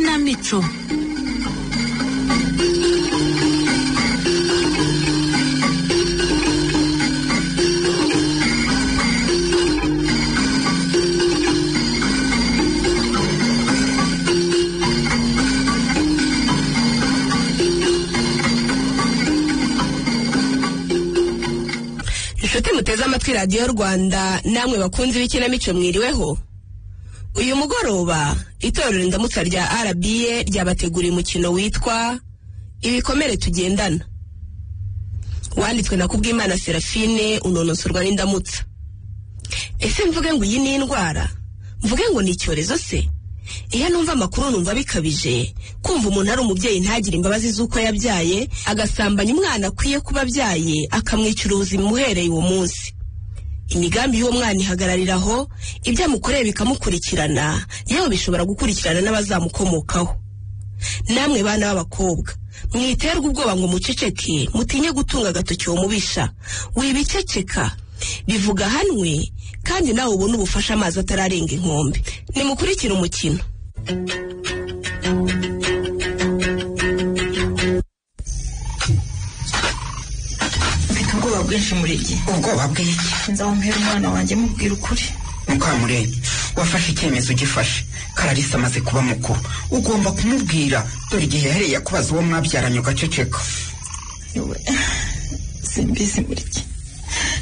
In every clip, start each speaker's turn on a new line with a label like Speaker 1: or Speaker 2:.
Speaker 1: Ikinamico.
Speaker 2: Inshuti muteze amatwi Radio Rwanda, namwe bakunzi b'ikinamico mwiriweho. Uyu mugoroba itorero Indamutsa rya RBA ryabateguriye umukino witwa Ibikomere tugendana, wanditswe na Kubwimana Serafine, unonosorwa n'Indamutsa. Ese mvuge ngo iyi ni indwara? Mvuge ngo ni icyorezo se? Iyo numva amakuru numva bikabije, kumva umuntu ari umubyeyi ntagire imbabazi z'uko yabyaye, agasambanya umwana akwiye kuba abyaye, akamwicira ubuzima muhereye uwo munsi. Imigambi y'uwo mwana ihagarariraho, ibyo amukoreye bikamukurikirana, yewe bishobora gukurikirana n'abazamukomokaho. Namwe bana b'abakobwa, mwiterwa ubwoba ngo muceceke, mutinye gutunga agatoki uwo mubisha. Wibiceceka, bivuga hanwe, kandi nawe ubona ubufasha amazi atararenga inkombe. Nimukurikire umukino.
Speaker 3: Ubwoba bwinshi muri iki.
Speaker 4: Ubwoba bw'iki?
Speaker 3: Nzamuhera umwana wanjye mubwira ukuri.
Speaker 4: Mukamurenge, wafashe icyemezo ugifashe. Kararisa amaze kuba mukuru, ugomba kumubwira. Dore igihe yahereye akubaza uwo mwabyaranye ugaceceka.
Speaker 3: Simbizi muri iki.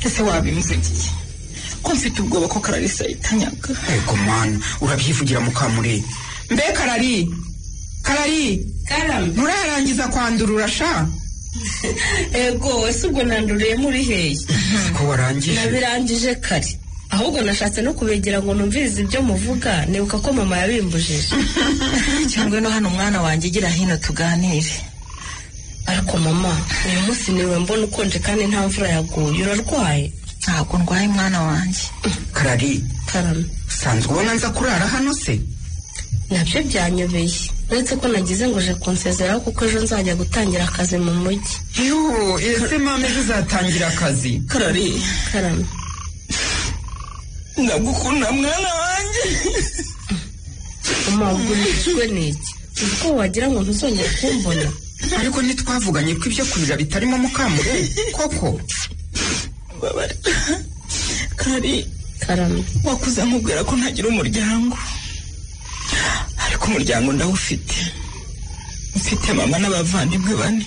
Speaker 3: Ese wabimvugiye? Ko mfite ubwoba ko Kararisa yitanyaga.
Speaker 4: Ego mana, urabyivugira Mukamurenge. Mbe Karari?
Speaker 2: Karame.
Speaker 4: Murarangiza kwandurura sha?
Speaker 2: Ego, ese ubwo nanduriye muri hehe?
Speaker 4: Ko warangije?
Speaker 2: Nabirangije kare. Ahubwo nashatse no kubegera ngo numvirize ibyo muvuga, nibuka ko mama yabimbujije.
Speaker 3: Cyangwa no hano umwana wanjye gira hino tuganire.
Speaker 2: Ariko mama, uyu munsi niwe mbona ukonje kandi nta mvura yaguye. Urarwaye?
Speaker 3: Ntabwo ndwaye mwana wanjye.
Speaker 4: Karari.
Speaker 2: Karame.
Speaker 4: Sanzwe ubona nza kurara hano se?
Speaker 2: Nabyo byanyobeye. Uretse ko nagize ngo je kunsezeraho kuko ejo nzajya gutangira akazi mu mujyi.
Speaker 4: Yo, ese mama ejo uzatangira akazi?
Speaker 3: Karari.
Speaker 2: Karame.
Speaker 3: Ndagukunda mwana wanjye.
Speaker 2: Mama, ugurishwe n'iki? Ubwo wagira ngo ntuzongera kumbona.
Speaker 4: Ariko ntitwavuganye ko ibyo kurira bitarimo Mukamurenge koko?
Speaker 3: Babare. Karari.
Speaker 2: Karame.
Speaker 3: Wakuze nkubwira ko ntagira umuryango. Ariko umuryango ndawufite. Mfite mama n'abavandimwe bane.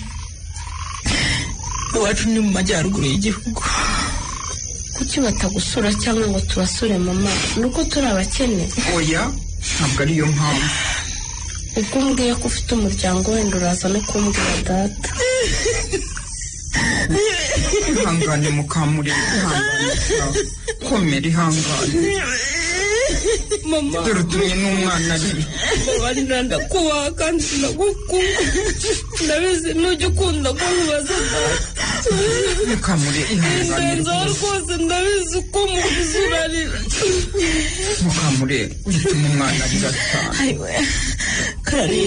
Speaker 3: Iwacu ni mu majyaruguru y'igihugu.
Speaker 2: Kuki batagusura cyangwa ngo tubasure mama? Nuko turi abakene.
Speaker 4: Oya, ntabwo ariyo mpamvu.
Speaker 2: Ubwo umbwiye ko ufite umuryango wenda uraza no kumbwira data.
Speaker 4: Ihangane Mukamurenge, ihangane. Komera ihangane.
Speaker 2: Mama.
Speaker 4: Dore utumye n'umwana ari.
Speaker 2: Babarira ndakubaha kandi sinagukunda. Ndabizi ntujya ukunda ko nkubaza data.
Speaker 4: Mukamurenge, ihangane.
Speaker 2: Ndenza rwose ndabizi ko mubizi urarira.
Speaker 4: Mukamurenge, utuma umwana arira cyane.
Speaker 3: Ayiwe. Karari.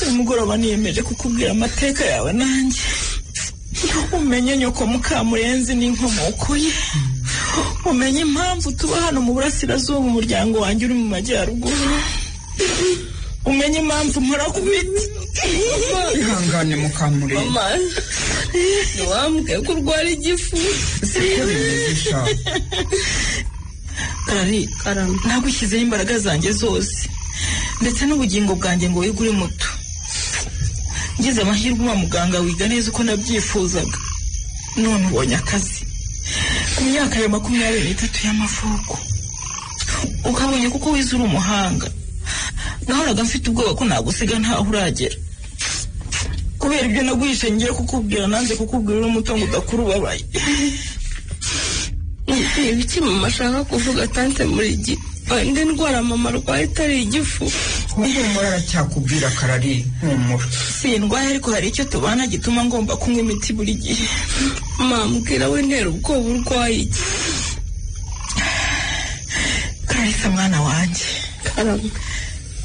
Speaker 3: Uyu mugoroba niyemeje kukubwira amateka yawe nanjye. Umenye nyoko Mukamurenzi n'inkomoko ye. Umenye impamvu tuba hano mu burasirazuba umuryango wanjye uri mu majyaruguru. Umenye impamvu mpora ku biti.
Speaker 4: Ihangane Mukamurenge.
Speaker 2: Mama, ntiwambwiye ko urwara igifu.
Speaker 4: Siko bimeze sha.
Speaker 3: Karari.
Speaker 2: Karame.
Speaker 3: Nagushyizeho imbaraga zanjye zose ndetse n'ubugingo bwanjye ngo wige uri muto. Ngize amahirwe wa muganga wiga neza uko nabyifuzaga. None ubonye akazi ku myaka ya 23 y'amavuko. Ukabonye kuko wize uri umuhanga. Nahoraga mfite ubwoba ko nagusiga ntaho uragera. Kubera ibyo naguhishe ngiye kukubwira nanze kukubwira uri muto ngo udakuru babaye.
Speaker 2: Ibiki mama ashaka kuvuga tante muri gi? Indi ndwara mama arwaye itari igifu.
Speaker 4: Humura aracyakubwira Karari, humura.
Speaker 3: Si indwara ariko hari icyo tubana gituma ngomba kunywa imiti buri gihe.
Speaker 2: Mama, mbwira we ntera ubwoba urwaye iki?
Speaker 3: Kararisa mwana wanjye.
Speaker 2: Karame.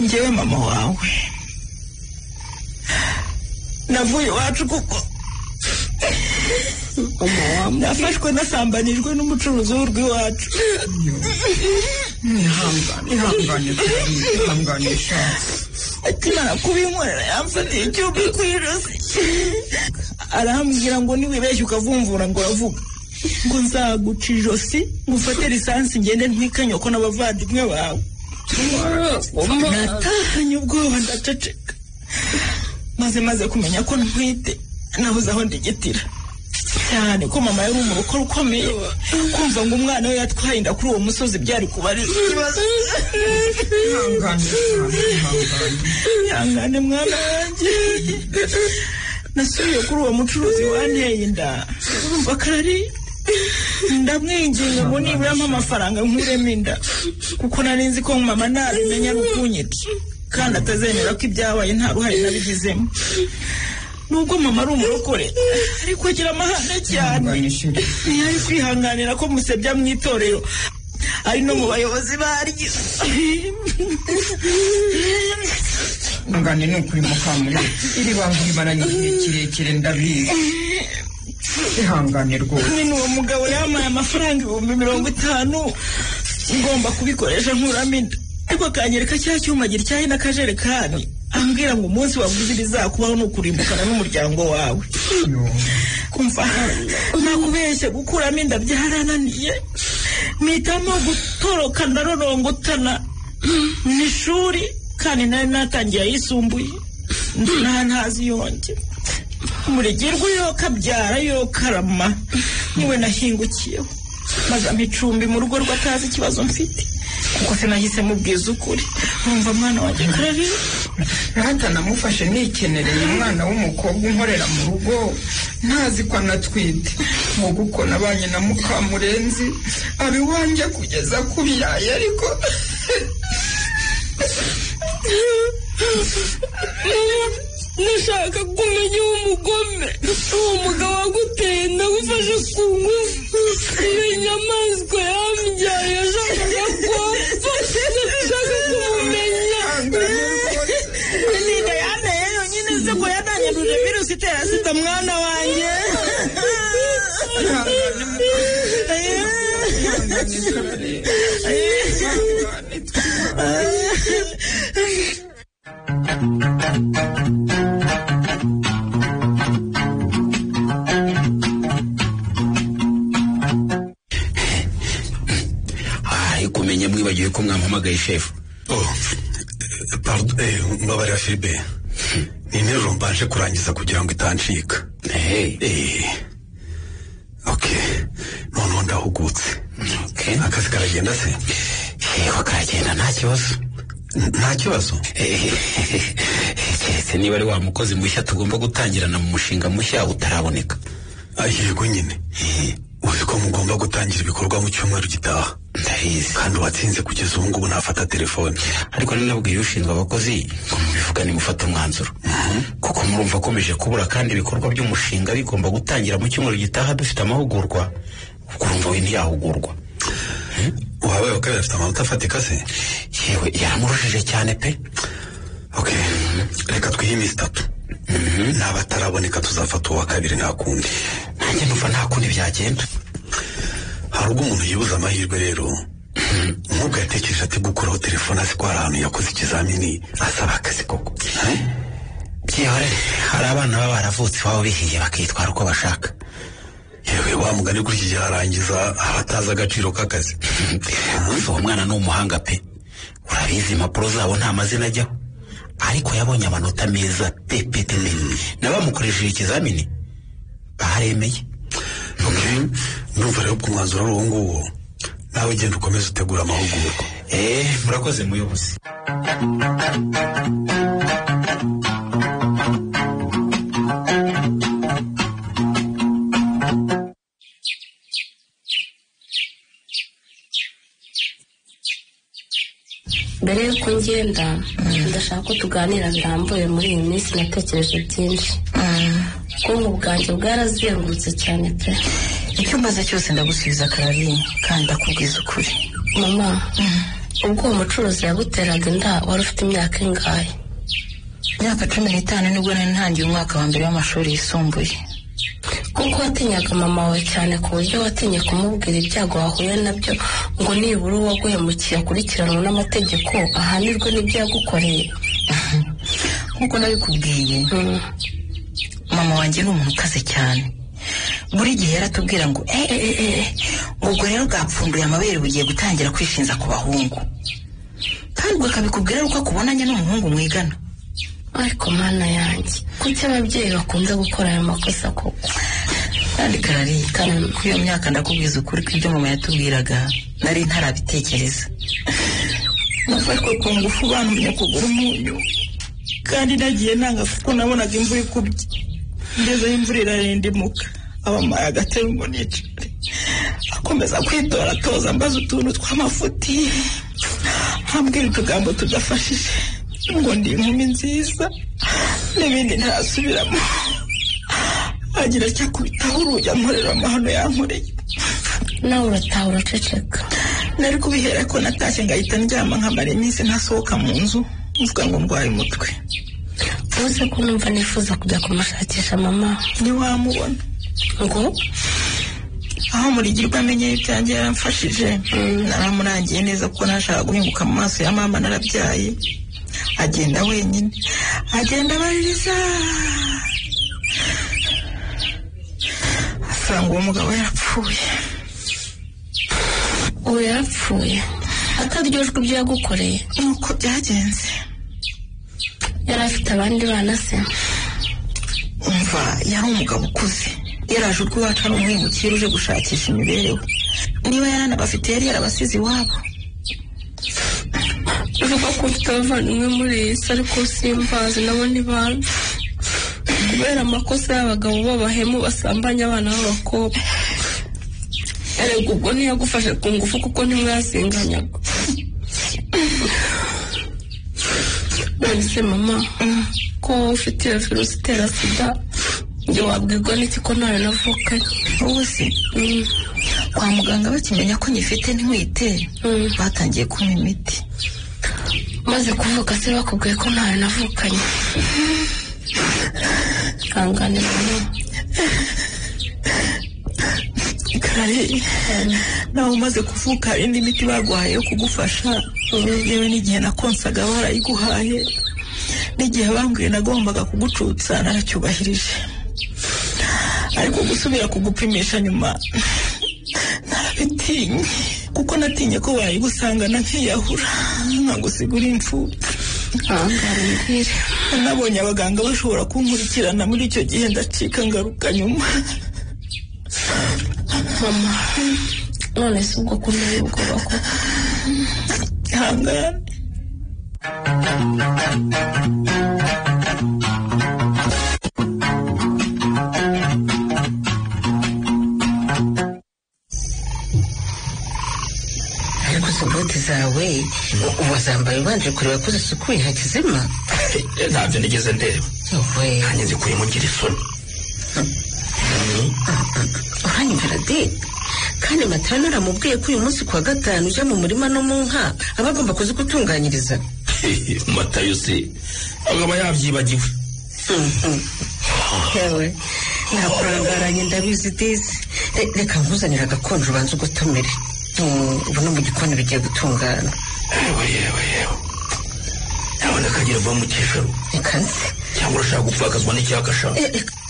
Speaker 3: Njyewe mama wawe. Navuye iwacu kuko nafashwe nasambanijwe n'umucuruzi w'urw'iwacu.
Speaker 4: ihangane sha
Speaker 3: akimara kubinkorera yamfatiye icyuma ku ijosi arambwira ngo niwibeshye ukavumvura ngo uravuga ngo nzaguca ijosi ngufate lisansi ngende ntwikanyoko n'abavandimwe bawe. Natahanye ubwoba ndaceceka maze kumenya ko ntwite nabuze aho ndigitira cyane ko mama yari umurokore ukomeye kumva ngo umwana we yatwaye inda kuri uwo musozi byari kuba ari ikibazo. Ihangane mwana wanjye nasubiye kuri uwo mucuruzi wanteye inda urumva karari ndamwinginga ngo nibura amafaranga nkuremo inda kuko nari nzi ko mama ntabimenya rukunyita kandi atazemera ko ibyabaye nta ruhare nabigizemo. Nubwo mama ari umurokore ariko agira amahane cyane ntiyari kwihanganira ko musebya mu itorero ari no mu bayobozi baryo.
Speaker 4: ngane n'ukuri mukamuri iri banga imaranye igihe kirekire ndabizi. Ihangane rwose.
Speaker 3: Ni uwo mugabo yamaye amafaranga 50,000 ngomba kubikoresha nkuramo inda ariko akanyereka cya cyuma gityaye n'akajerekani ambwira ngo umunsi wavuze ibizakubaho n'ukurimbukana n'umuryango wawe. Kumva nakubeshye gukuramo inda byarananiye mpitamo gutoroka ndarorongotana n'ishuri kandi nari natangiye ayisumbuye ntazi yonge umurigirwa yo kabyara yo karama niwe nahingukiyeho maze amicumbi mu rugo rw'atazi ikibazo mfite kuko sinahise mubwiza ukuri. Numva mwana wanjye karari
Speaker 4: hata namufashe nikenereye umwana w'umukobwa unkorera mu rugo ntazi ko anatwite mu guko nabanye na Mukamurenzi abiwanje kugeza kubyaye ariko
Speaker 1: nashaka kumenya umugome uwo mugabo waguteye ndagufashe ku ngufu iyo nyamaswa yambyaye yashakaga kwapfa ndashaka kumumenya.
Speaker 3: Niga yanteye yonyine se ko yananyanduje virusi itera sida mwana wanjye.
Speaker 5: Kumenya mwibagiwe ko mwampamagaye chef.
Speaker 6: Pardon, mbabarira Philippe. Ni nero mbanje kurangiza kugira ngo itancika. Okay. None ndahugutse.
Speaker 5: Okay.
Speaker 6: Akazi karagenda se?
Speaker 5: Yego karagenda nta kibazo.
Speaker 6: Nta kibazo?
Speaker 5: Keretse niba ari wa mukozi mushya tugomba gutangirana mu mushinga mushya utaraboneka.
Speaker 6: Yego nyine. Uzi ko mugomba gutangira ibikorwa mu cyumweru gitaha.
Speaker 5: Ndahizi.
Speaker 6: Kandi watsinze kugeza ubu ngubu ntafata telefone.
Speaker 5: Ariko ninabwiye ushinzwe abakozi ngo mubivugane mufata umwanzuro. Kuko murumva akomeje kubura kandi ibikorwa by'umushinga bigomba gutangira mu cyumweru gitaha dufite amahugurwa. Ukurumva we ntiyahugurwa.
Speaker 6: Wabaye wakabiri afite amanota afatika se?
Speaker 5: Yewe yaramurujije cyane pe.
Speaker 6: Okay. Reka twihe iminsi 3. N'abataraboneka tuzafata uwa kabiri nta kundi.
Speaker 5: Nanjye numva nta kundi byagenda.
Speaker 6: Hari ubwo umuntu yibuza amahirwe rero nk'ubwo yatekereje ati gukuraho telefone azi ko hari ahantu yakoze ikizamini asaba akazi koko.
Speaker 5: Byihorere hari abana baba baravutse iwabo bihiye bakitwara uko bashaka.
Speaker 6: Yewe wa mugani kuri iki gihe arangiza abatazi agaciro k'akazi.
Speaker 5: Uwo mwana ni umuhanga pe. Urabizi impapuro zabo nta mazina ajyaho ariko yabonye amanota meza pepete n'abamukoresheje ikizamini baremeye.
Speaker 6: Ndumva rero ko umwanzuro ari uwo nguwo nawe genda ukomeze utegura amahugurwa.
Speaker 5: Murakoze muyobozi.
Speaker 1: Mbere yuko ngenda ndashaka ko tuganira birambuye muri iyi minsi natekereje byinshi. Ubwonko bwanjye bwarazengurutse cyane pe.
Speaker 3: Icyo mbaza cyose ndagusubiza karari kandi ndakubwiza ukuri.
Speaker 1: Mama, ubwo uwo mucuruzi yaguteraga inda wari ufite imyaka ingahe?
Speaker 3: Imyaka 15 nibwo nari ntangiye umwaka wa mbere w'amashuri yisumbuye.
Speaker 1: kuko watinyaga mama wawe cyane ku buryo watinye kumubwira ibyago wahuye nabyo ngo nibura uwaguhemukiye akurikiranwe n'amategeko ahanirwe n'ibyo yagukoreye.
Speaker 3: Nkuko nabikubwiye mama wanjye ni umuntu ukaze cyane, buri gihe yaratubwira ngo ubwo rero bwapfunduye amabere bugiye gutangira kwishinza ku bahungu, kandi ubwo akabikubwira uko akubonanye n'umuhungu mwigana.
Speaker 1: Ariko mana yanjye, kuki ababyeyi bakunda gukora aya makosa koko?
Speaker 3: Kandi Karari, kuri iyo myaka ndakubwiza ukuri ko ibyo mama yatubwiraga nari ntarabitekereza. Nafashwe ku ngufu bantumye kugura umunyu, kandi nagiye nanga kuko nabonaga imvura ikubye. Ngezeho imvura irarindimuka, abamaye agatebe ngo nicare, akomeza kwitora atoza mbaza utuntu tw'amafuti, hambwira utugambo tudafashije ngo ndi inkumi nziza n'ibindi ntarasubiramo. Agira cyakubitaho urujya nkorera amahano yankoreye.
Speaker 1: Nawe urataha uraceceka.
Speaker 3: Nari kubihera ko natashye ngahita ndyama nkamara iminsi ntasohoka mu nzu mvuga ngo ndwaye umutwe.
Speaker 1: Uze ko numva nifuza kujya kumushakisha mama.
Speaker 3: Ntiwamubona
Speaker 1: ngo
Speaker 3: aho murigirwa amenye ibyanjye yaramfashije. Naramurangiye neza kuko nashaka guhinguka mu maso ya mama narabyaye. Agenda wenyine, agenda abaririza, asanga uwo mugabo yarapfuye.
Speaker 1: Ubu yarapfuye ataryojwe ibyo yagukoreye?
Speaker 3: Nuko byagenze.
Speaker 1: Yari afite abandi bana se?
Speaker 3: Umva, yari umugabo ukuze, yaraje urw'iwacu ari umwimukira uje gushakisha imibereho. Niba yaranabafite yari yarabasize iwabo.
Speaker 1: Uvuga ko ufite abavandimwe muri iyi si, ariko simbazi nabo ntibanzi kubera amakosa y'abagabo b'abahemu basambanya abana b'abakobwa. Erega ubwo ntiyagufashe ku ngufu kuko ntimwasinganyaga. None se mama, ko ufite iyo virusi itera sida, njye wabwirwa n'iki ko ntayo navukanye?
Speaker 3: Ubu se kwa muganga bakimenya ko nyifite ntiwite, batangiye kumpa imiti.
Speaker 1: Maze kuvuga se bakubwiye ko ntayo navukanye? Kangane mama.
Speaker 3: Karari, nawe umaze kuvuka indi miti baguhaye yo kugufasha. Yewe n'igihe nakonsaga barayiguhaye, n'igihe bambwiye nagombaga kugucutsa naracyubahirije. Ariko gusubira kugupimisha nyuma narabitinye, kuko natinye ko bayigusangana nkiyahura nkagusigura imfubyi. Nabonye abaganga bashobora kunkurikirana muri icyo gihe ndacika ngaruka nyuma.
Speaker 1: Mama, none se ubwo kumenya ubwoba ko
Speaker 3: hangane. Ariko se bote zawe wazambaye ubanje kureba ko zisukuye Hakizima?
Speaker 6: Ntabyo nigeze ndeba, nanjye zikuye mugira isoni.
Speaker 3: Uranyumvira de? Kandi Matara naramubwiye ko uyu munsi kuwa gatanu uje mu murima no mu nka aba agomba kuzigutunganyiriza.
Speaker 6: Matayo se agaba yabyibagiwe.
Speaker 3: Yewe nakurangaranye ndabizi disi. Reka nkuzanira agakonje ubanza ugutomere. Ubu no mu gikoni bigiye gutungana.
Speaker 6: Yewe nabona kagira va mu cyesharo.
Speaker 3: Reka nse
Speaker 6: cyangwa urashaka gupfakazwa n'icyakasha?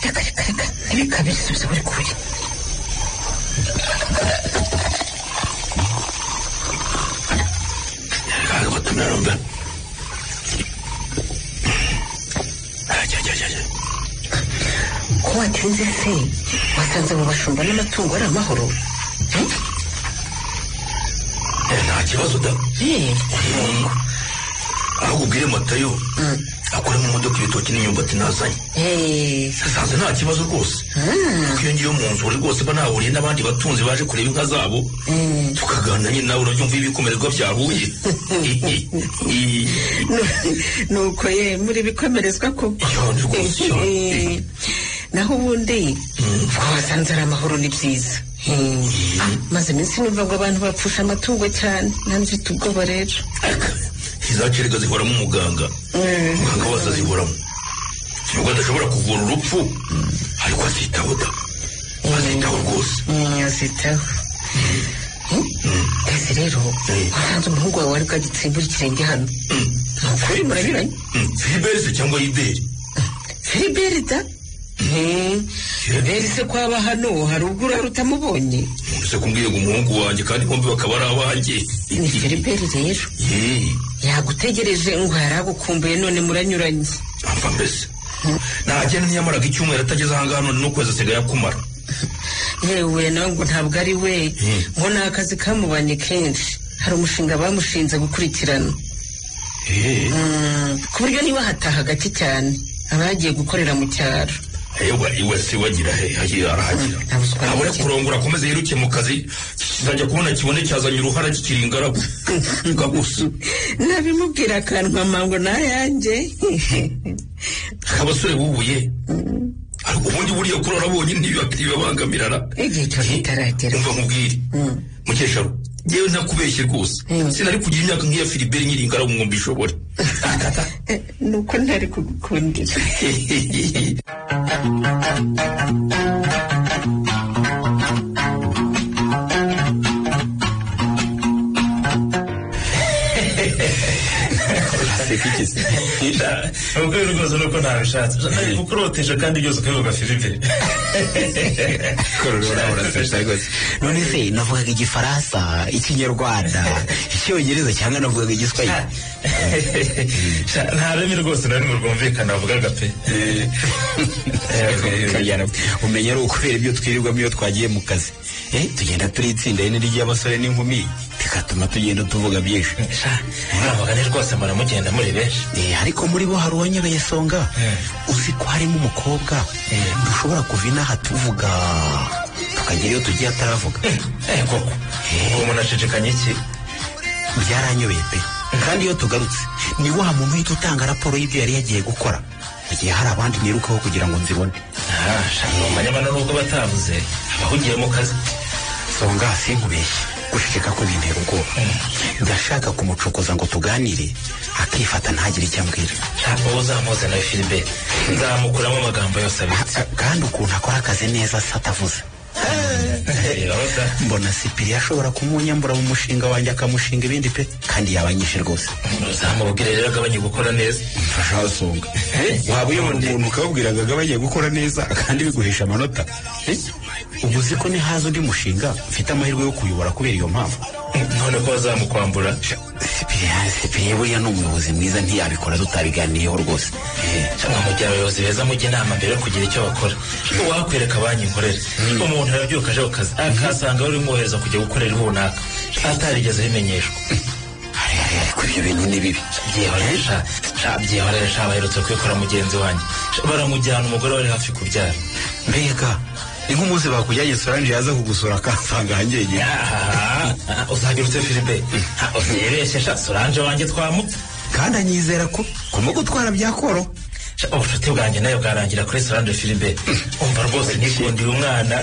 Speaker 3: Reka ibikabiri subiza buri kuri.
Speaker 6: Kaga batumira mbe.
Speaker 3: Ko watinze se wasanze mu bashumba n'amatungo ari amahoro?
Speaker 6: Nta kibazo da. Ahubwo ubwire Matayo akora mu modoka ibitoki n'imyumbati nazanye. Sasanze nta kibazo rwose. Kuko iyo ngiyo mu nzu rwose ba nahuriye n'abandi batunzi baje kureba inka zabo, tukaganira nyine nawe urabyumva ibikomerezwa byahuye.
Speaker 3: Nuko muri bikomerezwa koko. Naho ubundi wasanze ari amahoro ni byiza. Maze iminsi numva ngo abantu bapfusha amatungo cyane, nanjye mfite ubwoba rero.
Speaker 6: Izacerega zihoramo umuganga wazazihoramo, nubwo adashobora kuvura urupfu ariko azitaho da. azitaho rwose.
Speaker 7: azitaho. ese rero wasanze umuhungu wawe wari bwagitsimbura ikirenge hano. ukuri muranyuranye.
Speaker 6: Filibert se cyangwa Iberi?
Speaker 7: Filibert da? Filibert se kwaba hano hari ubwo urara utamubonye?
Speaker 6: Ese kumbwiye ngo umuhungu wanjye kandi bombi bakaba ari abanjye.
Speaker 7: Ni Filibert rero. yagutegereje ngo yaragukumbuye none muranyuranye.
Speaker 6: Amva mbese nagenda ntiyamaraga icyumweru atageze ahangaha none n'ukwezi asigaye akumara.
Speaker 7: yewe nawe ngo ntabwo ari we ngo ni akazi kamubanye kenshi. hari umushinga bamushinze gukurikirana ku buryo niba hataha gake cyane aba yagiye gukorera mu cyaro.
Speaker 6: iwe se wagira arahagira abone kurongora akomeze yiruke mu kazi kizajya kubona kibone cyazanye uruhara kikiri ingaragu gagusa.
Speaker 7: nabimubwira akanwa ngo nayanjye.
Speaker 6: abasore bubuye ariko ubundi buriya kurora abonye ntibibabangamirana.
Speaker 7: igihe cyose kitaragera.
Speaker 6: umva nkubwire mukesharu yewe ntakubeshye rwose sinari kugira imyaka nk'iya Filibert nyiri ingaragu ngo mbishobore.
Speaker 7: nuko ntari kugukundira.
Speaker 8: ubwo rwose nuko ntabishatse nari kukurotesha kandi byose ukabivuga Filibert.
Speaker 5: none se navugaga igifaransa, ikinyarwanda, icyongereza cyangwa navugaga igiswahili?
Speaker 8: nta remi rwose nari mu rwumvikana navugaga pe.
Speaker 5: umenya ari ukubera ibyo twirirwamo iyo twagiye mu kazi tugenda turi itsinda rinini ry'abasore n'inkumi bigatuma tugenda tuvuga byinshi.
Speaker 8: muravuga ni rwose muramugenda muri benshi.
Speaker 5: ariko muri bo hari uwanyobeye Songa. uzi ko harimo umukobwa dushobora kuva inaha tuvuga tukagera iyo tugiye ataravuga.
Speaker 8: koko uwo muntu acecekanye iki?
Speaker 5: byaranyobeye pe. kandi iyo tugarutse ni wa muntu uhita utanga raporo y'ibyo yari yagiye gukora igihe hari abandi nirukaho kugira ngo nzibone.
Speaker 8: manyamana nubwo batavuze abahugiye mu kazi.
Speaker 5: Songa sinkubeshye gushika ko bintera ubwoba. ndashaka kumucokoza ngo tuganire akifata ntagire icyo ambwira.
Speaker 8: wowe uzamuze nawe Filibert nzamukuramo amagambo yose abitse.
Speaker 5: kandi ukuntu akora akazi neza se atavuze. mbona Sipiri ashobora kumunyambura mu mushinga wanjye akamushinga ibindi pe kandi yabanyishe rwose.
Speaker 8: uzamubwire rero agabanye gukora neza.
Speaker 5: mfasha Songa waba uyobora umuntu ukababwira ngo agabanye gukora neza kandi biguhesha amanota. ubu uzi ko nihaza undi mushinga mfite amahirwe yo kuyobora kubera iyo mpamvu.
Speaker 8: none ko bazamukwambura.
Speaker 5: Sipiri buriya ni umuyobozi mwiza ntiyabikora tutabiganiyeho rwose.
Speaker 8: cyangwa mu gihe abayobozi beza mujya inama mbere yo kugira icyo bakora. wakwereka banki nkorera umuntu arabyuka aje ku kazi akasanga bari mwohereza kujya gukorera runaka atarigeze abimenyeshwa.
Speaker 5: ariko ibyo bintu ni bibi.
Speaker 8: byihorere baherutse kubikora mugenzi wanjye baramujyana umugore wari hafi kubyara.
Speaker 5: mbega ni nk'umunsi bakujyanye Solange yaza kugusura akansanga hangegeye.
Speaker 8: uzagira utse Filibert uzibeshesha Solange wanjye twamutse
Speaker 5: kandi anyizera ko kumugutwara byakoro.
Speaker 8: ubucuti bwanjye nayo bwarangira kuri Solange Filibert. umva rwose nikundiye umwana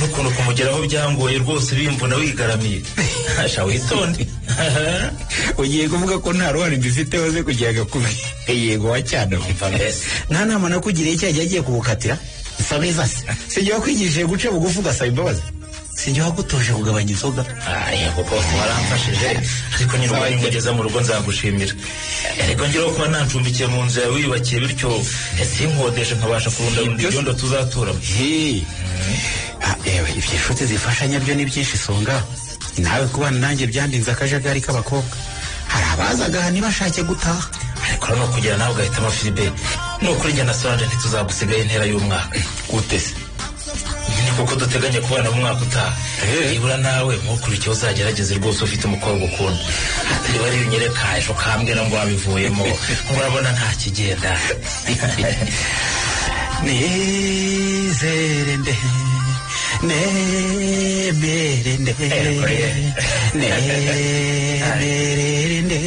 Speaker 8: n'ukuntu kumugeraho byangoye rwose bimvuna wigaramiye. witonde.
Speaker 5: ugiye kuvuga ko nta ruhare mbifite waze kugira agakubi. yego wacyana nta nama nakugiriye cyajya agiye kubukatira nsabeza se sinjye wakwigishije guca bugufi ugasaba imbabazi. sinjye wagutoje kugabanya inzoga.
Speaker 8: yego rwose waramfashije ariko nyine ubaye umugeza mu rugo nzagushimira. ariko ngiraho kuba nancumbikiye mu nzu yawe wiyubakiye bityo sinkodeshe nkabasha kurunda ibyondo tuzaturamo.
Speaker 5: yewe ibyo inshuti zifashanya byo ni byinshi Songa. nawe kubana nanjye byandinze akajagari k'abakobwa. hari abazaga ntibashake gutaha
Speaker 8: ariko no kugira nawe ugahitamo Filibert nukuri njye na Solange ntituzagusigaye intera y'umwaka.
Speaker 5: gute se?
Speaker 8: ni kuko duteganya kubana mu mwaka utaha. nibura nawe nkukurikiye uzagerageze rwose ufite umukobwa ukunda atari bari binyereka ejo kambwira ngo wabivuyemo urabona nta kigenda.
Speaker 5: nizere nde nemere nde nemere nde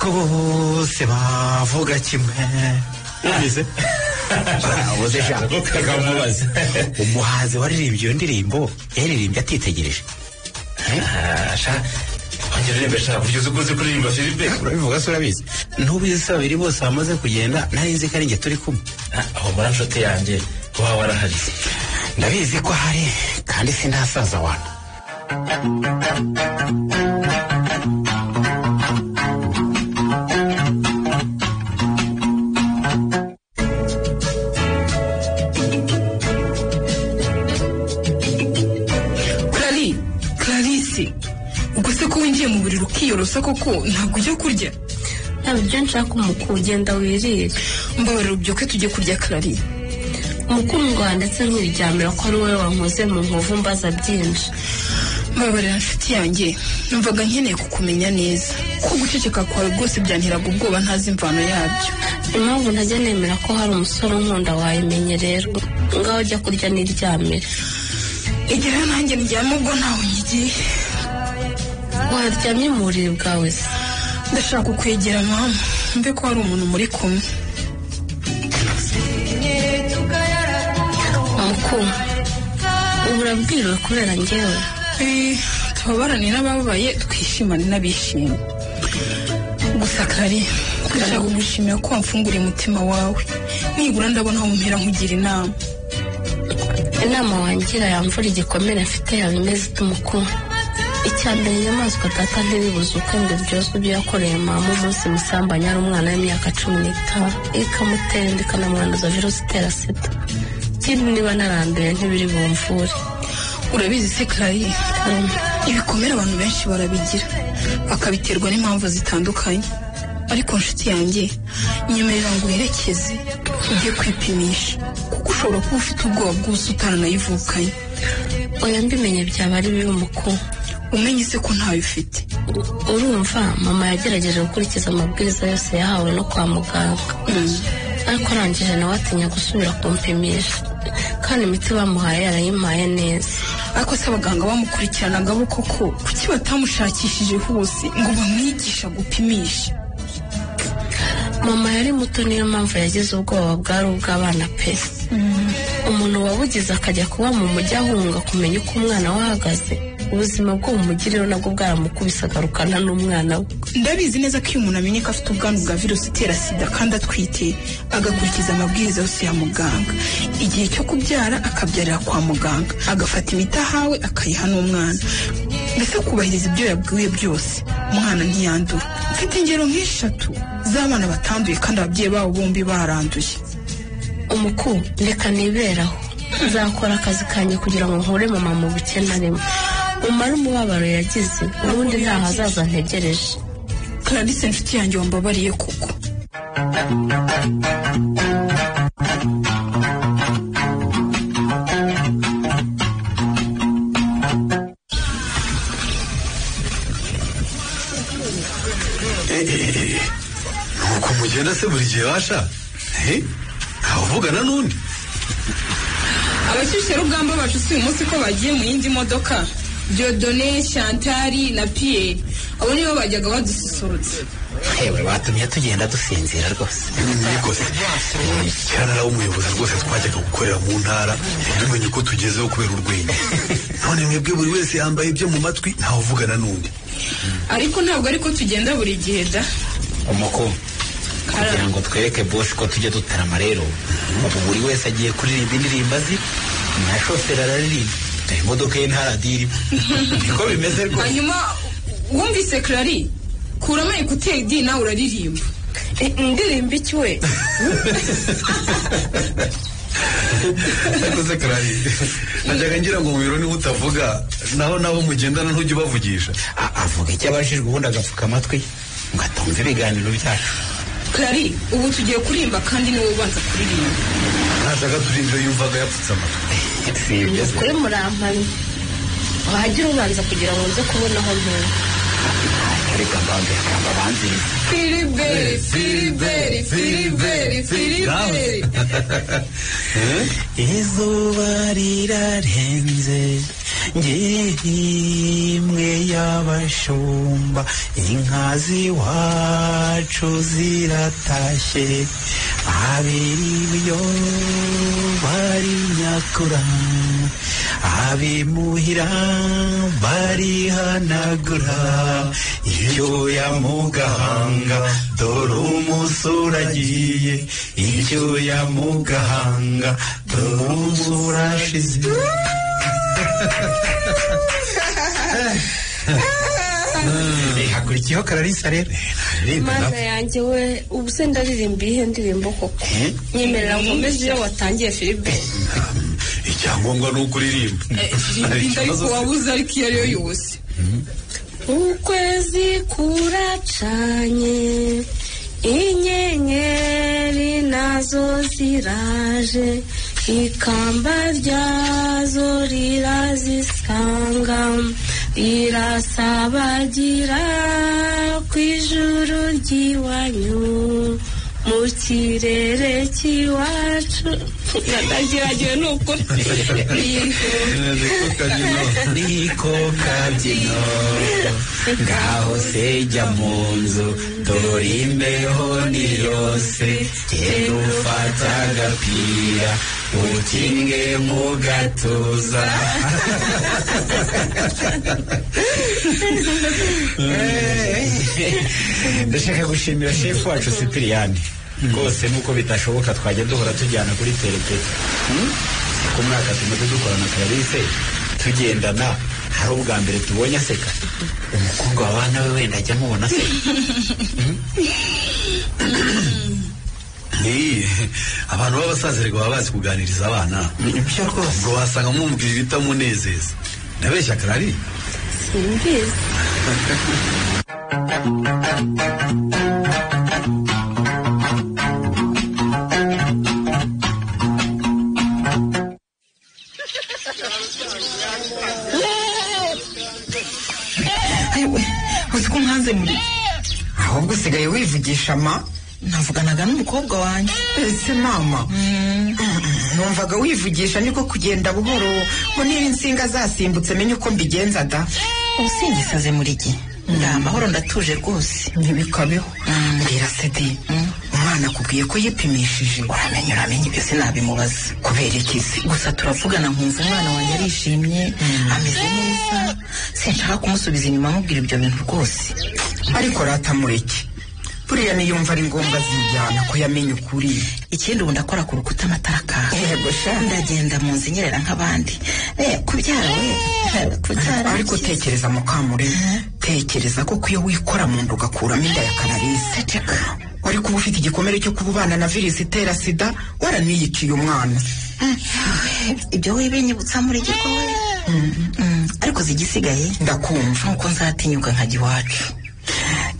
Speaker 5: ko bose bavuga kimwe. Ubize
Speaker 8: ukamubaza
Speaker 5: umuhanzi waririmbye iyo ndirimbo yaririmbye atitegereje.
Speaker 8: ongera uririmbe shaka buryo uzi kuririmba Filibert.
Speaker 5: urabivuga se urabizi ntubizi se babiri bose bamaze kugenda nari nzi ko ari njye turi kumwe.
Speaker 8: aho muri nshuti yanjye waba warahari.
Speaker 5: ndabizi ko hari kandi sindasaza wana.
Speaker 4: Clarisse, ubwo se ko winjiye mu buriri ukiyorosa koko ntabwo ujya kurya?
Speaker 1: Ntabwo ibyo nshaka umukuru, ugenda wirire.
Speaker 4: Mbabarira ubyuke tujye kurya Clarisse.
Speaker 1: Umukundwa ndetse nkiryamira ko ari wowe wankoze mu nkovu mbaza byinshi.
Speaker 4: Mbabarira nshuti yanjye, numvaga nkeneye kukumenya neza, ko guceceka kwawe rwose byanteraga ubwoba ntazi imvano yabyo.
Speaker 1: Impamvu ntajya nemera ko hari umusore unkunda wayimenye rero, ngaho ujya kurya niryamira.
Speaker 4: Igera nanjye ndyama ubwo ntawe ngiye.
Speaker 1: Waryamye mu buriri bwawe se?
Speaker 4: Ndashaka kukwegera mama, mbe ko hari umuntu muri kumwe.
Speaker 1: Mukuru, ubu urabwiriwe kubera njyewe?
Speaker 4: Tubabarane n'abababaye, twishimane n'abishimye. Gusa Clarisse, ndashaka kugushimira ko wamfunguriye umutima wawe. Nibura ndabona aho mpera nkugira inama.
Speaker 1: Inama wangira yamvura igikomere mfite yaba imeze itumuku. Icyambere inyamaswa data ntibibuze uko ngo byose ibyo yakoreye mama umunsi musambanya ari umwana w'imyaka 15 ikamutera inda ikanamwanduza virusi itera sida. Ikindi niba naranduye ntibiri bumvure.
Speaker 4: Urabizi se Clarisse, ibikomere abantu benshi barabigira bakabiterwa n'impamvu zitandukanye, ariko nshuti yanjye nyemerera ngo uherekeze ujye kwipimisha, kuko ushobora kuba ufite ubwoba bwose utaranayivukanye.
Speaker 1: Oya mbimenye byaba ari bibi mukuru.
Speaker 4: Umenye se ko ntayo ufite?
Speaker 1: Urumva mama yagerageje gukurikiza amabwiriza yose yahawe no kwa muganga, ariko arangije nawe atinya gusubira kumpimisha, kandi imiti bamuhaye yarayimpaye neza.
Speaker 4: Ariko se abaganga bamukurikiranaga bo koko kuki batamushakishije hose ngo bamwigisha gupimisha?
Speaker 1: Mama yari muto niyo mpamvu yagize ubwoba bwari ubw'abana pe. Umuntu wabugize akajya kuba mu mujyi ahunga kumenya uko umwana wahagaze, ubuzima bwo mu mujyi rero nabwo bwaramukubise agarukana n'umwana we.
Speaker 4: Ndabizi neza ko iyo umuntu amenye ko afite ubwandu bwa virusi itera sida kandi atwite, agakurikiza amabwiriza yose ya muganga, igihe cyo kubyara akabyarira kwa muganga, agafata imiti ahawe akayiha n'umwana, mbese kubahiriza ibyo yabwiwe byose, umwana ntiyandura. Mfite ingero nk'eshatu z'abana batanduye kandi ababyeyi babo bombi baranduye.
Speaker 1: Umukuru, reka niberaho, nzakora akazi kanjye kugira ngo nkure mama mu bukene arimo, umara umubabaro yagize, ubundi nta hazaza ntegereje.
Speaker 4: Clarisse nshuti yanjye wambabariye koko.
Speaker 9: nuko mugenda se buri gihe washa ntawuvugana n'undi.
Speaker 4: Abashyushye rugamba bacu si uyu munsi ko bagiye mu yindi modoka, Dieudonné, Chantal na Pierre, abo nibo bajyaga badususurutsa.
Speaker 5: Yewe batumye tugenda dusinzira rwose.
Speaker 9: Nikoze cyane nawe umuyobozi rwose twajyaga gukorera mu ntara, bimenye ko tugezeho kubera urwenya. None mwebwe buri wese yambaye ibyo mu matwi ntawuvugana n'undi.
Speaker 4: Ariko ntabwo ariko tugenda buri gihe da.
Speaker 5: Umukuru, kugira ngo twereke boss ko tujya dutarama rero, ubu buri wese agiye kuririmba indirimbo azi, na shoferi araririmba, imodoka ye ntaradiri. Niko bimeze rwose.
Speaker 4: Hanyuma wumvise Clarisse, kuramo ekuteri di nawe uraririmba.
Speaker 1: Indirimbo iki we?
Speaker 9: Ariko se Clarisse, najyaga ngira ngo mu biro niba utavuga naho mugendana ntujya ubavugisha.
Speaker 5: Avuga icyo abajijwe ubundi agapfuka amatwi ngo atumve ibiganiro byacu.
Speaker 4: Clarisse, ubu tugiye kuririmba kandi niwe ubanza kuririmba.
Speaker 9: Nashaka turirimbe yumvaga yapfutse amatwi.
Speaker 1: Kuri murampani wahagira ubanza kugira ngo nze kubona aho ntuye.
Speaker 5: Reka mbanze banziriza.
Speaker 4: Filiberi, Filiberi, Filiberi, Filiberi.
Speaker 5: Izuba rirarenze, ngimwe y'abashumba, inka z'iwacu ziratashye, abiriyo bari nyakura, abimuhira barihanagura, icyuya mu gahanga dore umusura agiye icyuya mu gahanga dore umusura ashize. Hakurikiyeho Clarisse rero.
Speaker 1: Mana yanjye we ubu se ndaririmba ihe ndirimbo koko nyemerera nkomeze iyo watangiye Philippe.
Speaker 9: Icyangombwa ni ukuririmba.
Speaker 4: Ariko wabuze ariko iyo ariyo yose.
Speaker 1: Ukwezi kuracanye inyenyeri nazo ziraje ikamba ryazo rirazisanga rirasabagira ku ijuru ry'iwanyu mu kirere cy'iwacu. Ndageragewe ni ukuri.
Speaker 5: Niko kabyino ngaho se jya mu nzu dore imbeho ni yose genda ufata agapira ukinge mu gatuza. Ndashaka gushimira shefu wacu Sipiriyani rwose nuko bitashoboka twajya duhora tujyana kuri telepeti ku mwaka tumaze dukorana Clarisse tugendana hari ubwa mbere tubonye aseka umukobwa w'abana we wenda ajya amubona aseka.
Speaker 9: Abantu b'abasaza rero baba bazi kuganiriza abana
Speaker 5: ibyo rwose
Speaker 9: ngo wasanga mumubwira ibitamunezeza. Ndabeshya Clarisse?
Speaker 1: Simbizi.
Speaker 4: Uziko nkanze muri ahubwo usigaye wivugisha ma.
Speaker 3: Navuganaga n'umukobwa wanjye.
Speaker 4: Ese mama numvaga wivugisha niko kugenda buhoro ngo niba insinga zasimbutse menye uko mbigenza da.
Speaker 3: Usingisaze muri gi ndamahoro ndatuje rwose.
Speaker 4: Ntibikabeho. Mbwira Sedi umwana akubwiye ko yipimishije.
Speaker 3: Uramenye ibyo sinabimubaza
Speaker 4: kubera ikizi.
Speaker 3: gusa turavugana nkumva umwana wanjye arishimye ameze neza sinshaka kumusubiza inyuma mubwira ibyo bintu rwose.
Speaker 4: Ariko ratamureke buriya niyumva ari ngombwa zijyana ko yamenye ukuri.
Speaker 3: Ikindi ubu ndakora ku rukuta amatara.
Speaker 4: Yego sha
Speaker 3: ndagenda mu nzu nyerera nk'abandi. Kubyara we kubyara.
Speaker 4: Ariko tekereza Mukamure tekereza ko iyo wikora mu nda ugakuramo inda ya Clarisse wari kuba ufite igikomere cyo kuba ubana na virusi itera sida waraniyiciye umwana.
Speaker 3: Ibyo wibinyibutsa muri giko we. Ariko zigisigaye
Speaker 4: ndakumva
Speaker 3: nuko nzatinyuka nkajya iwacu.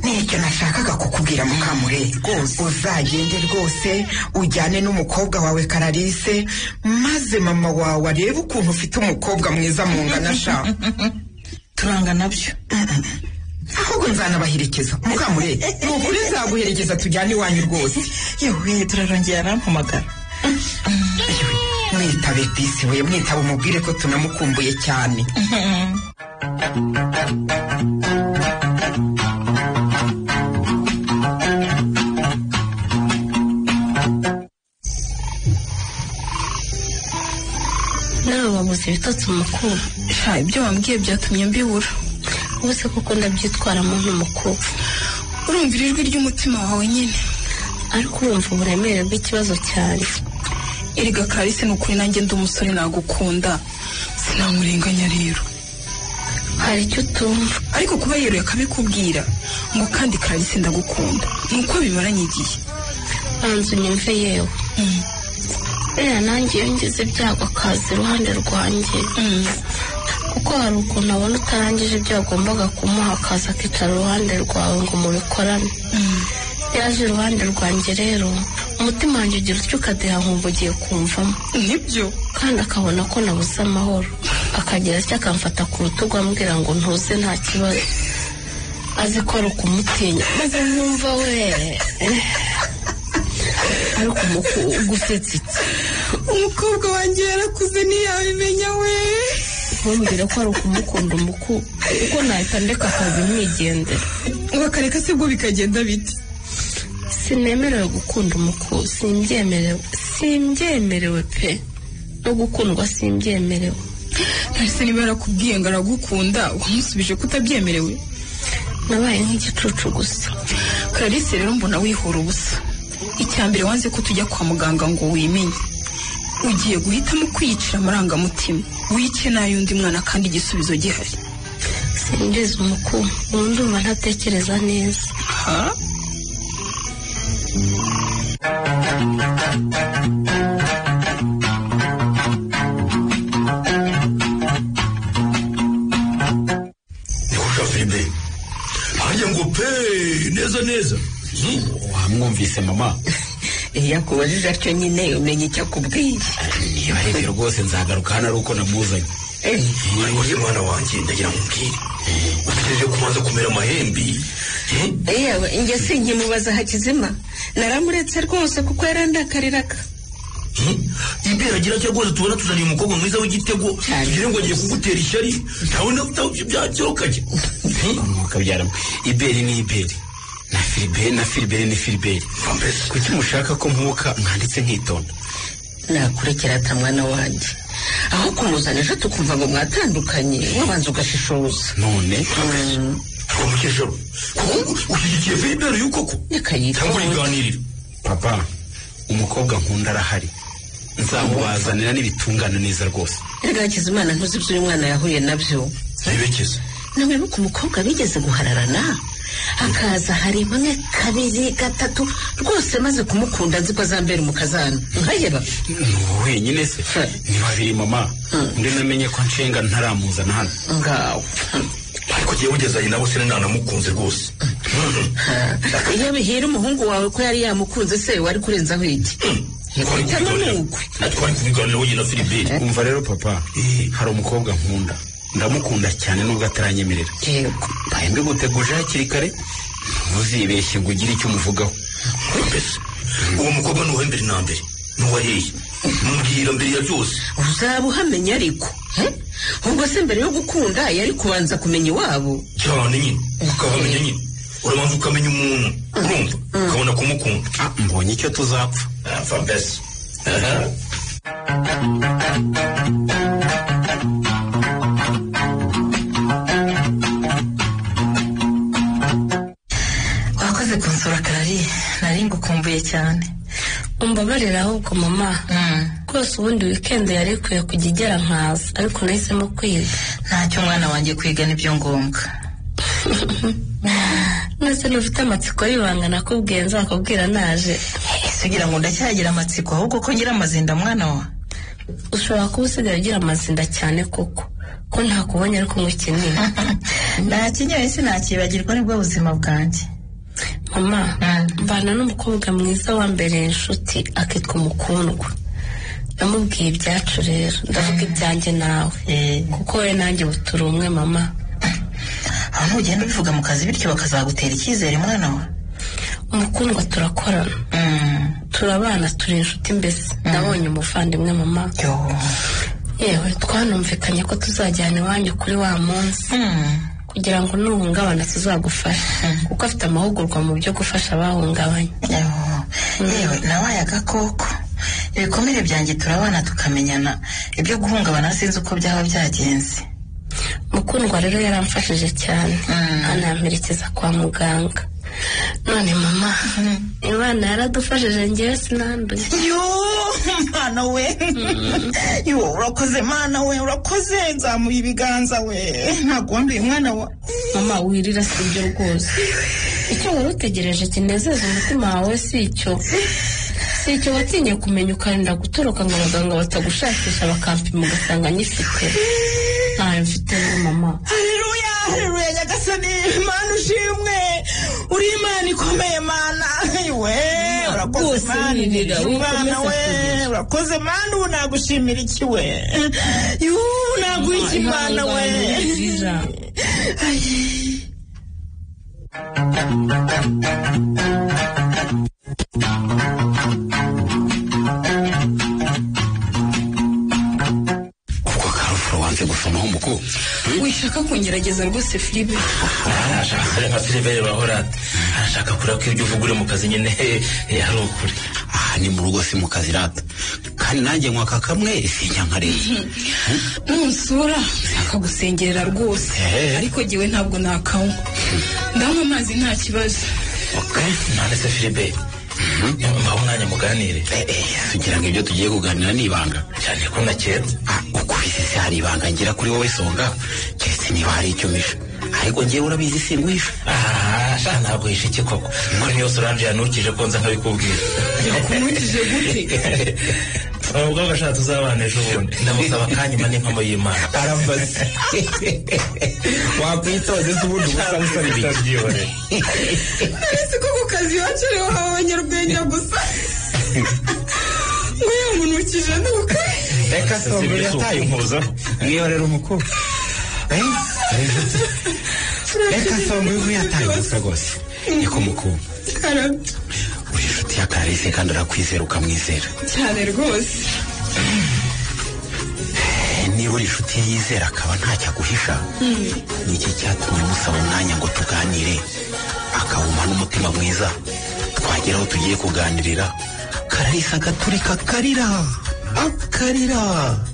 Speaker 4: Nicyo nashakaga kukubwira Mukamure rwose uzagende rwose ujyane n'umukobwa wawe Clarisse maze mama wawe arebe ukuntu ufite umukobwa mwiza mungana sha.
Speaker 3: Turanga nabyo.
Speaker 4: Ahubwo nzanabaherekeza Mukamure nukuri nzaguherekeza tujyane iwanyu rwose.
Speaker 3: Yewe turarongera arampamagara.
Speaker 4: Mwitabe disi we mwitabe umubwire ko tunamukumbuye cyane.
Speaker 1: Nawe wabuze ibitotsi mukuru.
Speaker 2: Ibyo wambwiye byatumye mbibura.
Speaker 1: Ubuse kuko ndabyitwaramo nk'umukuru.
Speaker 2: Urumvira ijwi ry'umutima wawe nyine.
Speaker 1: Ariko urumva uburemere bw'ikibazo cyane.
Speaker 2: Erega Clarisse ni ukuri nanjye ndi umusore nagukunda sinamurenganya rero.
Speaker 1: Hari icyo utumva.
Speaker 2: Ariko kuba yeruye akabikubwira ngo kandi Clarisse ndagukunda nuko bimaranye igihe.
Speaker 1: Banza unyumve yewe. Nanjye iyo ngize ibyago akaza iruhande rwanjye kuko hari ukuntu abona utarangije ibyo wagombaga kumuha akaza akicara iruhande rwawe ngo mubikorane. Yaje iruhande rwanjye rero umutima wanjye ugira utyo ukadeha nkumva ugiye kumvamo.
Speaker 2: Nibyo
Speaker 1: kandi akabona ko nabuze amahoro akagira icyo akamfata ku rutugu ambwira ngo ntuze nta kibazo azi ko ari ukumutinya maze nkumva we ariko gusetsa iki.
Speaker 2: Umukobwa wanjye yarakuze ntiyabimenya we.
Speaker 1: ntumbwire ko ari ukumukunda umukuru kuko nahita ndeka akazi mwigendera.
Speaker 2: Wakareka se bwo bikagenda bite?
Speaker 1: Sinemerewe gukunda umukuru. Simbyemerewe pe. No gukundwa simbyemerewe.
Speaker 2: Ese niba yarakubwiye ngo aragukunda wamusubije ko utabyemerewe?
Speaker 1: Nabaye nk'igicucu gusa.
Speaker 10: Clarisse rero mbona wihora ubusa. Icyambere wanze ko tujya kwa muganga ngo wimenye. Ugiye guhitamo kwiyicira amarangamutima. Wike n'ayundi mwana kandi igisubizo gihari.
Speaker 1: Sinjeze umukuru. Ndumva ntatekereza neza.
Speaker 10: Ha?
Speaker 6: Filibe, hajya ngo pe neza
Speaker 5: wamwumvise mama.
Speaker 7: Yakubajije atyo nyine umenye icyo akubwiye.
Speaker 5: Niba ari byo rwose nzagaruka hano ari uko namuzanye.
Speaker 6: Ariko se mwana wanjye ndagira nkubwire, utegereje kubanza kumera amahembe.
Speaker 7: Njye sinkimubaza Hakizima, naramuretse rwose kuko yarandakariraga.
Speaker 6: Ibera agira cyo rwose tubona tuzaniye umukobwa mwiza w'igitego, tugire ngo agiye kugutera ishyari, ntawe ndabyo byacyokaje.
Speaker 5: Mukabyaramo Iberi ni Iberi, na Filiberi ni Filiberi. Kuki mushaka ko mpuka mwanditse nkitonda?
Speaker 7: Nakurekera ata mwana wanjye, aho kumuzana ejo tukumva ngo mwatandukanye, wabanza ugashishoza.
Speaker 5: None
Speaker 6: twamukejero ushyigikiye Filiberi yuko ko cyangwa uriganirira?
Speaker 5: Papa, umukobwa nkunda arahari, nzamubazanira n'ibitungana neza rwose.
Speaker 7: Erega Hakizimana ntuzi ibyo uyu mwana yahuye nabyo.
Speaker 6: Nibekeze
Speaker 7: nawe nuko umukobwa bigeze guhararana, akaza hari rimwe kabiri gatatu rwose maze kumukunda nzi ko azambera umukazana. Nkayeba
Speaker 5: wenyine se ni babiri mama. Ndi namenye ko nshenga ntaramuzana hano
Speaker 7: ngaho.
Speaker 6: Ariko giye ugeze nabo se nanamukunze rwose.
Speaker 7: Iyo bihira umuhungu wawe ko yari yamukunze se wari kurenzaho iki?
Speaker 6: Natwari kubiganira wowe na Filiberi.
Speaker 5: Umva rero papa, hari umukobwa nkunda, ndamukunda cyane nubwo ataranyemerera.
Speaker 7: Yego
Speaker 5: bahembe guteguje hakiri kare, ntuzibeshye ngo ugire icyo umuvugaho.
Speaker 6: Uwo mukobwa ni uw'embere na mbere, ni uwahehe, mubwira mbere ya byose.
Speaker 7: Uzaba uhamenya ariko ubwo se mbere yo gukunda yari kubanza kumenya iwabo
Speaker 6: cyane nyine, ukahamenya nyine, urabanza ukamenya umuntu, urumva ukabona kumukunda.
Speaker 5: Mbonye icyo tuzapfa.
Speaker 6: Mbese
Speaker 3: wakoze kunsura Karari, nari ngukumbuye cyane.
Speaker 1: Umbabarira ahubwo mama, rwose ubundi weekend yari ikwiye kujya igera nkaza, ariko nahisemo kwiga.
Speaker 3: Ntacyo mwana wanjye, kwiga nibyo ngombwa.
Speaker 1: Nase nufite amatsiko y'ibanga nakubwiye nzakubwira naje.
Speaker 3: Sugira ngo ndacyagira amatsiko ahubwo ko ngira amazinda mwana wa.
Speaker 1: Ushobora kuba usigaye ugira amazinda cyane koko, ko ntakubonye ariko ngukeneye.
Speaker 3: Ntakinyoye sinakibagirwa, nibwo buzima bwanjye.
Speaker 1: Mama, mbana n'umukobwa mwiza wambereye inshuti akitwa Mukundwa. Namubwiye ibyacu rero, ndavuga ibyanjye nawe, kuko we nanjye turi umwe mama.
Speaker 3: Aho ugenda ubivuga mu kazi bityo bakazagutera icyizere mwana wa.
Speaker 1: Umukundwa turakorana, turabana, turi inshuti mbese. Nabonye umuvandimwe mama. Yewe twanumvikanye ko tuzajyana iwanyu kuri wa munsi, kugira ngo nuhungabana tuzagufasha, kuko afite amahugurwa mu byo gufasha abahungabanye.
Speaker 3: Yewe nabaye agakoko, ibikomere byanjye turabana tukamenyana, ibyo guhungabana sinzi uko byaba byagenze.
Speaker 1: Mukundwa rero yaramfashije cyane, anamperekeza kwa muganga. None mama, Imana yaradufashije njyewe sinanduye.
Speaker 3: Mwana we, urakoze mwana we, urakoze, nzamuye ibiganza we, ntabwo wanduye mwana wa.
Speaker 1: Mama wirira si ibyo rwose, icyo wari utegereje kinezeza umutima wawe si icyo watinye kumenya ukarinda gutoroka ngo abaganga batagushakisha bakampima ugasanga nyifite. Ntayo mfite rero mama.
Speaker 3: Haleluya, haleluya Nyagasani, Mana ushimwe, uri Imana ikomeye Mana. We urakoze Mana we, urakoze Mana, ubu nagushimira iki we? Naguha iki Mana we?
Speaker 5: gusomaho umuko
Speaker 10: wishaka kungerageza rwose Filibe.
Speaker 8: Arashaka nka Filiberi bahorata, arashaka kura ko ibyo uvuga uri mu kazi nyine ari ukuri.
Speaker 5: Ni mu rugo si mu kazi rata, kandi nanjye nkwaka kamwe sinya nkareba.
Speaker 10: Nunsura akagusengerera rwose, ariko jyewe ntabwo nakanywa, ndanywa amazi nta kibazo.
Speaker 8: none se Philippe mbaho umwanya muganire
Speaker 5: sugira ngo ibyo tugiye kuganira ni ibanga
Speaker 8: cyane ko naketse
Speaker 5: ukubizi se hari ibanga ngira kuri wowe Songa keretse niba hari icyo misha ariko njyewe urabizi singwisha
Speaker 8: ntabwo yishe iki koko muri niyo Solange yanukije ko nza nkabikubwira
Speaker 4: yakunukije gute
Speaker 8: ubwo gashatse tuzabana ejo bundi ndamusaba kanyuma n'impamo y'Imana
Speaker 5: arambaza wakwitoze se ubundi ubusa
Speaker 8: bitabyihore
Speaker 4: nari ko ku kazi iwacu ariho haba abanyarwenya gusa ngo yamunukije nuko
Speaker 5: reka Songa yataye impuzaho mwihorera umukuru reka Songa uyu yataye gusa rwose niko mukuru uri inshuti ya Clarisse kandi arakwizera ukamwizera
Speaker 4: cyane rwose
Speaker 5: niba uri inshuti ye yizera akaba ntacyo aguhisha ni iki cyatumye musaba umwanya ngo tuganire akawuma n'umutima mwiza twageraho tugiye kuganirira Clarisse agaturika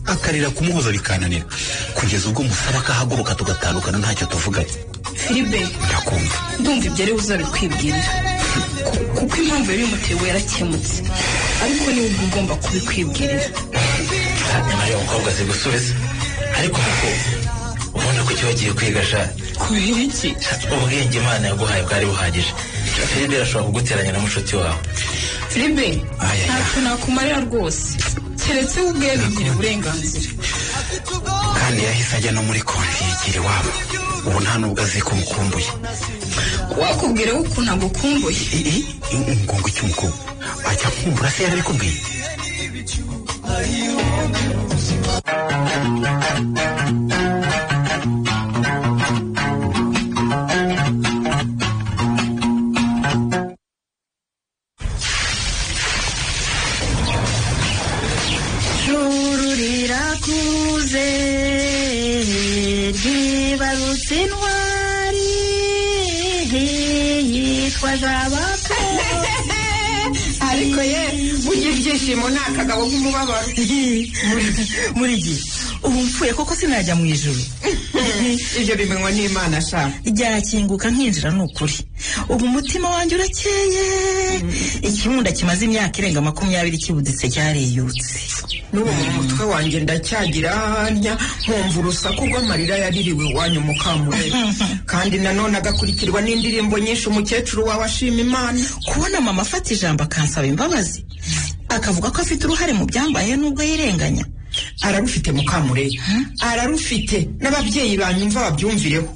Speaker 5: akarira kumuhoza bikananira kugeza ubwo musaba akahaguruka tugatandukana ntacyo tuvuganye.
Speaker 10: Philippe
Speaker 5: ndakumva
Speaker 10: ndumva ibyo ari uzabikwibwirira kuko impamvu yari umutego yarakemutse ariko niwe ugomba kubikwibwirira.
Speaker 8: Mariya umukobwa azi gusubiza ariko muko ubona ko icyo wagiye kwiga sha
Speaker 10: kubera iki
Speaker 8: ubwenge Imana yaguhaye bwari buhagije. Philippe arashobora kuguteranya na mushoti wawe.
Speaker 10: Philippe ntacyo nakumarira rwose keretse ubwe bigira uburenganzira
Speaker 5: kandi yahise ajya no muri konti yigira iwabo ubu nta nubwo azi ko mukumbuye.
Speaker 10: wakubwira ko ntabwo ukumbuye
Speaker 5: ngo icyo umukobwa ajya kumbura se yarabikubwiye.
Speaker 7: rirakuze ryibarutse intwari yitwa Jabapfe
Speaker 4: ariko ye bugira ibyishimo nta kagabo k'umubabaro
Speaker 3: muri gihe ubu mpfuye koko sinajya mu ijuru.
Speaker 4: ibyo bimenywa n'Imana sha
Speaker 3: ryakinguka nkinjira ni ukuri ubu umutima wanjye urakeye ikibunda kimaze imyaka irenga 20 kibuditse cyareyutse
Speaker 4: n'ubu mu mutwe wanjye ndacyagira hanya nkumva urusaku rw'amarira yaririwe iwanyu Mukamure kandi nanone agakurikirwa n'indirimbo nyinshi umukecuru wawe ashima Imana.
Speaker 3: kubona mama afata ijambo akansaba imbabazi akavuga ko afite uruhare mu byambaye nubwo yirenganya.
Speaker 4: ararufite Mukamure ararufite n'ababyeyi banyumva babyumvireho.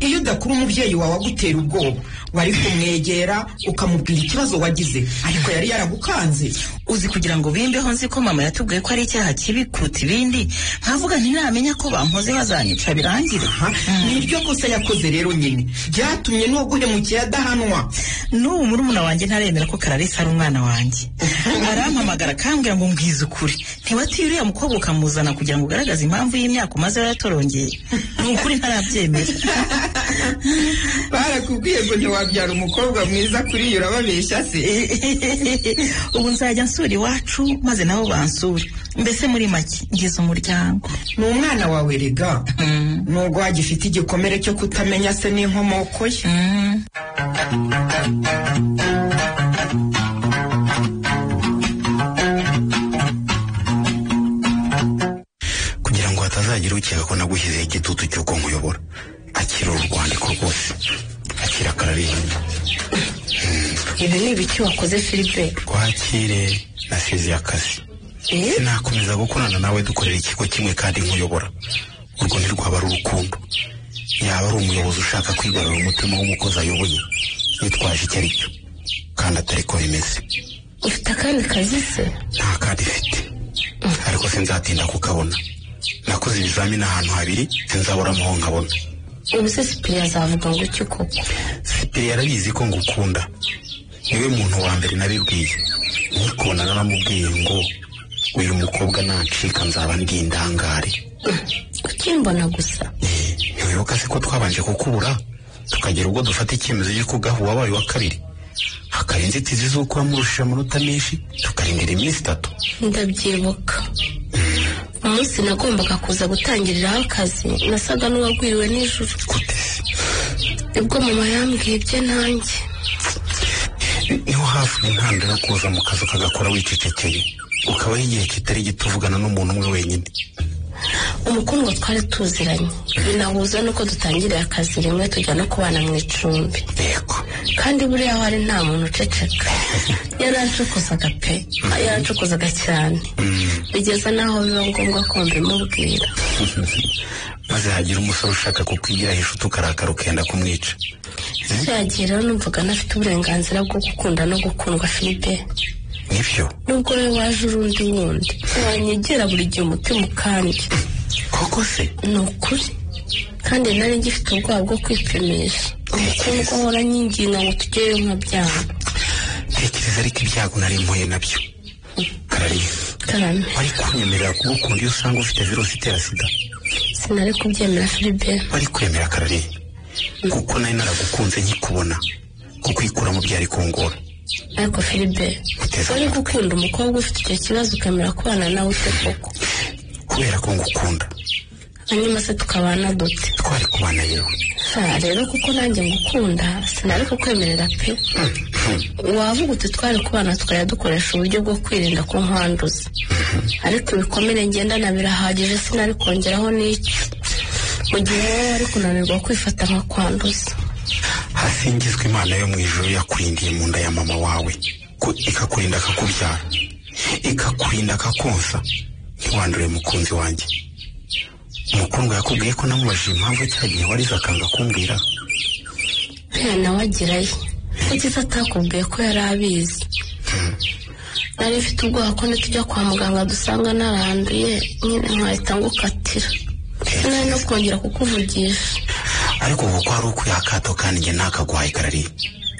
Speaker 4: iyo udakura umubyeyi wawe agutera ubwoba wari kumwegera ukamubwira ikibazo wagize ariko yari yaragukanze.
Speaker 3: uzi kugira ngo bimbeho nzi ko mama yatubwiye ko ari icyaha kibi kuruta ibindi nkavuga ntiramenya ko bampoze bazanyica birangira.
Speaker 4: niryo kosa yakoze rero nyine byatumye n'uwo guhemukiye adahanwa.
Speaker 3: n'ubu murumuna wanjye ntaremera ko Clarisse ari umwana wanjye arampamagara akambwira ngo mbwize ukuri ntiwatiye uriya mukobwa ukamuzana kugira ngo ugaragaze impamvu y'imyaka umaze waratorongeye. ni ukuri ntarabyemera.
Speaker 4: barakubwiye ngo ntiwabyara umukobwa mwiza kuri iyo urababeshya se.
Speaker 3: ubu nzajya nsura iwacu maze nabo bansura mbese muri make ngize umuryango.
Speaker 4: ni umwana wawe rega nubwo wagifite igikomere cyo kutamenya se n'inkomoko ye.
Speaker 5: kugira ngo hatazagira ukeka ko nagushyizeho igitutu cy'uko nkuyobora akira urwandiko rwose akira Clarisse.
Speaker 2: ibi ni ibiki wakoze Philippe?
Speaker 5: rwakire nasize akazi sinakomeza gukorana nawe dukorera ikigo kimwe kandi nkuyobora urwo ntirwaba ari urukundo yaba ari umuyobozi ushaka kwigarura umutima w'umukozi ayoboye yitwaje icyo ari cyo kandi atari ko bimeze.
Speaker 2: ufite akandi kazi se?
Speaker 5: nta kandi ifite ariko sinzatinda kukabona. nakoze ibizamini ahantu habiri sinzabura amahoro nkabona.
Speaker 2: ubu se Cyprien azavuga ngo icyo koko?
Speaker 5: Cyprien arabizi ko ngukunda niwe muntu wa mbere nabibwiye nkikubona naramubwiye ngo uyu mukobwa nancika nzaba ndi indangare.
Speaker 2: kukimbona gusa
Speaker 5: ntiwibuka se ko twabanje kukubura tukagera ubwo dufata icyemezo cy'uko gahu wabaye wa kabiri hakaba inzitizi z'uko wamurushije amanota menshi tukarindira iminsi 3.
Speaker 2: ndabyibuka umunsi nagombaga kuza gutangiriraho akazi nasaga n'uwagwiriwe n'ijuru ubwo mama yambwiye ibye nanjye
Speaker 5: niho hafi intandaro yo kuza mu kazi kagakora wicecekeye ukabaho igihe kitari gito uvugana n'umuntu umwe wenyine.
Speaker 1: Umukundwa twari tuziranye binahuza nuko dutangiriye akazi rimwe tujya no kubana mu icumbi.
Speaker 5: Yego.
Speaker 1: Kandi buriya hari nta muntu uceceka. Yarancokozaga pe, yarancokozaga cyane. Bigeza naho biba ngombwa ko mbimubwira.
Speaker 5: Maze hagira umusore ushaka kukwigira hejuru tukarakara ukenda kumwica.
Speaker 1: Cyagira rero numvaga nafite uburenganzira bwo gukunda no gukundwa Philippe.
Speaker 5: Nibyo.
Speaker 1: Nubwo we waje urundi wundi wanyegera buri gihe umutima ukanje.
Speaker 5: Koko se?
Speaker 1: Ni ukuri. Kandi nari ngifite ubwoba bwo kwipimisha. Umukundwa ahora nyinginga ngo tugereyo nkabyanga.
Speaker 5: Tekereza ariko ibyago nari mpuye nabyo.
Speaker 1: Karame.
Speaker 5: Wari kunyemerera kugukunda iyo usanga ufite virusi itera sida?
Speaker 1: Sinari kubyemera Philippe.
Speaker 5: Wari kwemera Karari? Kuko nari naragukunze nkikubona. Kukwikuramo byari kungora.
Speaker 1: Ariko Philippe, wari gukunda umukobwa ufite icyo kibazo ukamera kubana nawe ute koko?
Speaker 5: Kubera ko ngukunda.
Speaker 1: Hanyuma se tukabana dute?
Speaker 5: Twari kubana yewe.
Speaker 1: Rero kuko nanjye ngukunda sinari kukwemerera pe. Wavuga uti twari kubana tukajya dukoresha uburyo bwo kwirinda ko nkwanduza. Ariko ibikomere ngendana birahagije sinari kongeraho n'iki. Mu gihe wowe wari kunanirwa kwifata nka kwanduza.
Speaker 5: Hasingizwe Imana yo mu ijuru yakurindiye mu nda ya mama wawe, ikakurinda akakubyara, ikakurinda akakonsa, ntiwandure mukunzi wanjye. Umukundwa yakubwiye ko namubajije impamvu cyagiye warize akanga kumbwira.
Speaker 1: Nawe agirayo. Kuki atakubwiye ko yari abizi? Nari mfite ubwoba ko nitujya kwa muganga dusanga naranduye nyine nkahita ngukatira. Sinari no kongera kukuvugisha.
Speaker 5: Ariko ubu ko hari ukwihakato kandi njye ntakaguhaye Karari.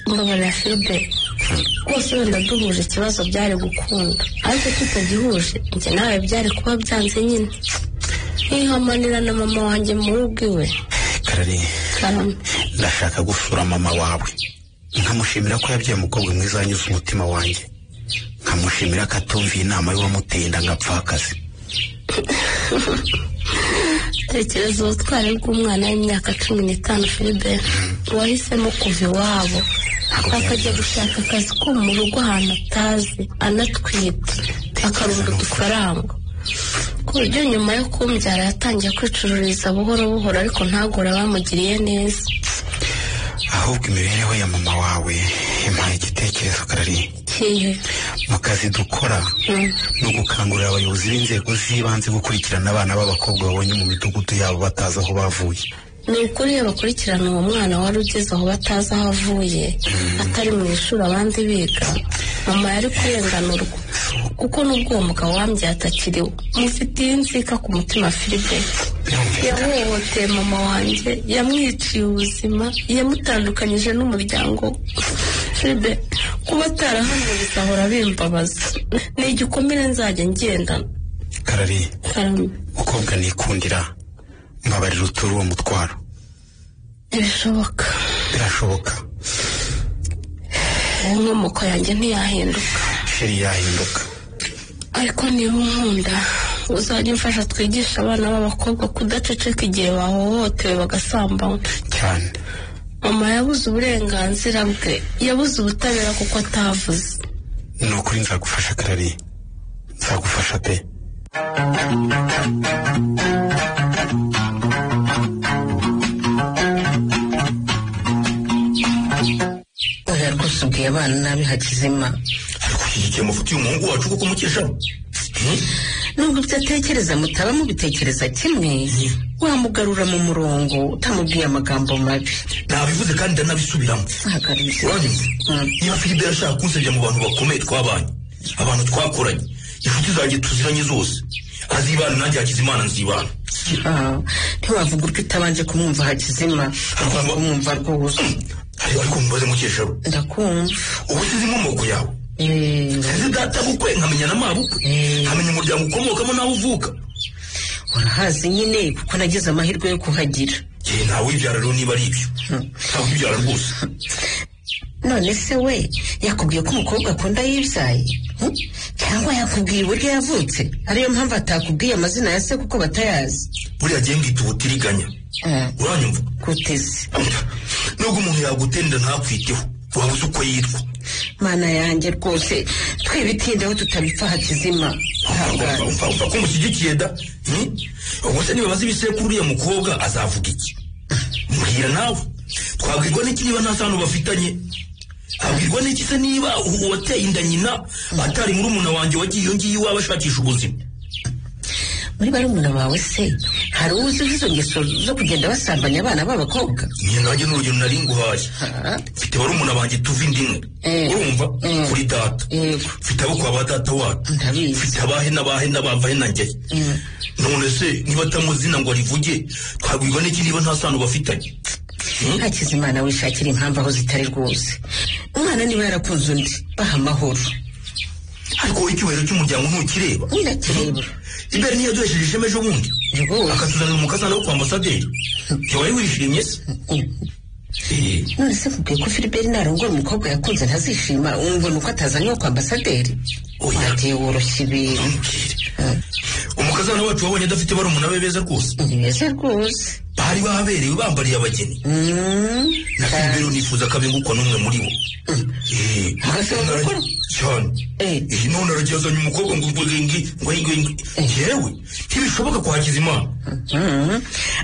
Speaker 1: Mbabarira Philippe. Rwose wenda duhuje ikibazo byari gukunda. Ariko tutagihuje njye nawe byari kuba byanze nyine. Ntihamanira na mama wanjye mu rugo iwe.
Speaker 5: Karari. Ndashaka gusura mama wawe. Nkamushimira ko yabyaye umukobwa mwiza wanyuze umutima wanjye. Nkamushimira ko atumviye inama y'uwamuteye inda ngapfakazi. Tekereza ubutwari bw'umwana w'imyaka 15 Philippe. Wahisemo kuva iwabo akajya gushaka akazi ko mu rugo ahantu atazi anatwite akarunda udufaranga. Ku buryo nyuma yo kumbyara yatangiye kwicururiza buhoro buhoro ariko ntagora bamugiriye neza. Ahubwo imibereho ya mama wawe impaye igitekerezo Karari. Mu kazi dukora no gukangurira abayobozi b'inzego z'ibanze gukurikirana abana b'abakobwa babonye mu midugudu yabo batazi aho bavuye. Ni ukuri iyo bakurikirana uwo mwana wari ugeze aho batazi aho avuye atari mu ishuri abandi biga, mama yari kurenganurwa kuko n'ubwo uwo mugabo wambyaye atakiriwe. Mufitiye inzika ku mutima Philippe. Yahohoteye mama wanjye, yamwiciye ubuzima, yamutandukanyije n'umuryango. Philippe, kuba atarahamuriza ahora bimbabaza. Ni igikomere nzajya ngendana. Karari, mukobwa nikundira, mbabarira uturi uwo mutwaro. Birashoboka. Birashoboka. Inkomoko yanjye ntiyahinduka. Sheri yahinduka. Ariko niba unkunda uzajya umfasha twigisha abana b'abakobwa kudaceceka igihe bahohotewe bagasambanywa. Cyane. Mama yabuze uburenganzira bwe, yabuze ubutabera kuko atavuze. Ni ukuri nzagufasha Karari, nzagufasha pe.
Speaker 7: Oya rwose ubwiye abana nabi Hakizima.
Speaker 6: Ariko iki mufitiye umuhungu wacu kuko mukeshaho.
Speaker 7: Nubwo ibyo atekereza mutaba mubitekereza kimwe, wamugarura mu murongo utamubwiye amagambo mabi.
Speaker 6: Nabivuze kandi ndanabisubiramo. Uranyumva? Niba Philippe yashaka kunsebya mu bantu bakomeye twabanye, abantu twakoranye, inshuti zanjye tuziranye zose, azibana nanjye Hakizimana nzibana.
Speaker 7: Ntiwavuga urwo utabanje kumwumva Hakizima, kumwumva rwose.
Speaker 6: Ariko mubaze mukeshaho.
Speaker 7: Ndakumva.
Speaker 6: Ubu sizi inkomoko yawe. Sizi data bukwe nkamenya na mabukwe, nkamenya umuryango ukomokamo nawe uvuka.
Speaker 7: Urahazi nyine kuko nagize amahirwe yo kuhagira.
Speaker 6: Ntawe wibyara rero niba ari ibyo. Ntawe wibyara rwose.
Speaker 7: None se we yakubwiye ko umukobwa akunda yibyaye? Cyangwa yakubwiye uburyo yavutse? Ariyo mpamvu atakubwiye amazina ya se kuko batayazi.
Speaker 6: Buriya agiye ngita ubutiriganya. Uranyumva?
Speaker 7: Kuteze.
Speaker 6: Nubwo umuntu yagutenda ntakwiteho, wabuze uko yitwa.
Speaker 7: Mana yanjye rwose twibitindeho tutabipfa Hakizima.
Speaker 6: Umva ko mushyigikiye da. Ubwo se niba bazi ibisekuru uriya mukobwa azavuga iki? Mbwira nawe. Twabwirwa n'iki niba nta sano bafitanye? Abwirwa n'iki se niba uwateye inda nyina atari murumuna wanjye wagiye iyo ngiyo iwawe ashakisha ubuzima?
Speaker 7: Muri barumuna bawe se hari uzi izo ngeso zo kugenda basambanya abana b'abakobwa?
Speaker 6: Niyo nanjye n'urugero nari nguhaye. Mfite barumuna banjye tuva inda imwe. Urumva? Kuri data. Mfite abo kwa ba data wacu. Mfite abahe n'abavahe na njye. None se niba atamuzina ngo arivuge twabwirwa n'iki niba nta sano bafitanye?
Speaker 7: Hakizimana wishakira impamvu aho zitari rwose. Umwana niba yarakunze undi baha amahoro.
Speaker 6: Ariko icyubahiro cy'umuryango ntukireba.
Speaker 7: Ndakireba.
Speaker 6: Imbere niyo yaduhesheje ishema ejo bundi akatuzanira umukazana wo kwa ambasaderi. Ntiwari wishimye se?
Speaker 7: None se kubwiye ko Philibert narongora umukobwa yakunze ntazishima umubona uko atazanye wo kwa ambasaderi? Wagiye woroshya ibintu.
Speaker 6: Umukazana wacu wabonye adafite barumuna be beza rwose?
Speaker 7: Beza rwose.
Speaker 6: Bari baberewe bambariye abageni. Na Philibert nifuza kabengukwa n'umwe muri bo. Cyane. None aragiye azanye umukobwa ngo yewe ntibishoboka kwa Hakizimana.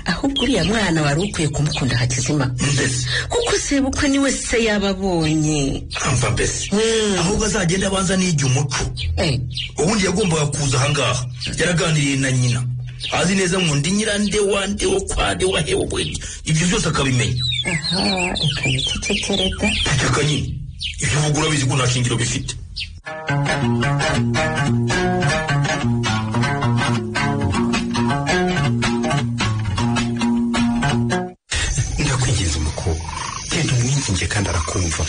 Speaker 7: Ahubwo uriya mwana wari ukwiye kumukunda Hakizimana. Kuko sebukwe niwe se yababonye.
Speaker 6: Amva mbese ahubwo azagenda abanza n'ijya umuco. Ubundi yagombaga kuza ahangaha yaraganiriye na nyina azi neza ngo ndi nyirande wande wo kwade wahewe ibyo byose akabimenya.
Speaker 7: Ikanyitekereza
Speaker 6: taka nyine ibyo uvuga urabizi ko nta shingiro bifite.
Speaker 5: Ndakwinginze umukobwa genda umwinginge kandi arakumva.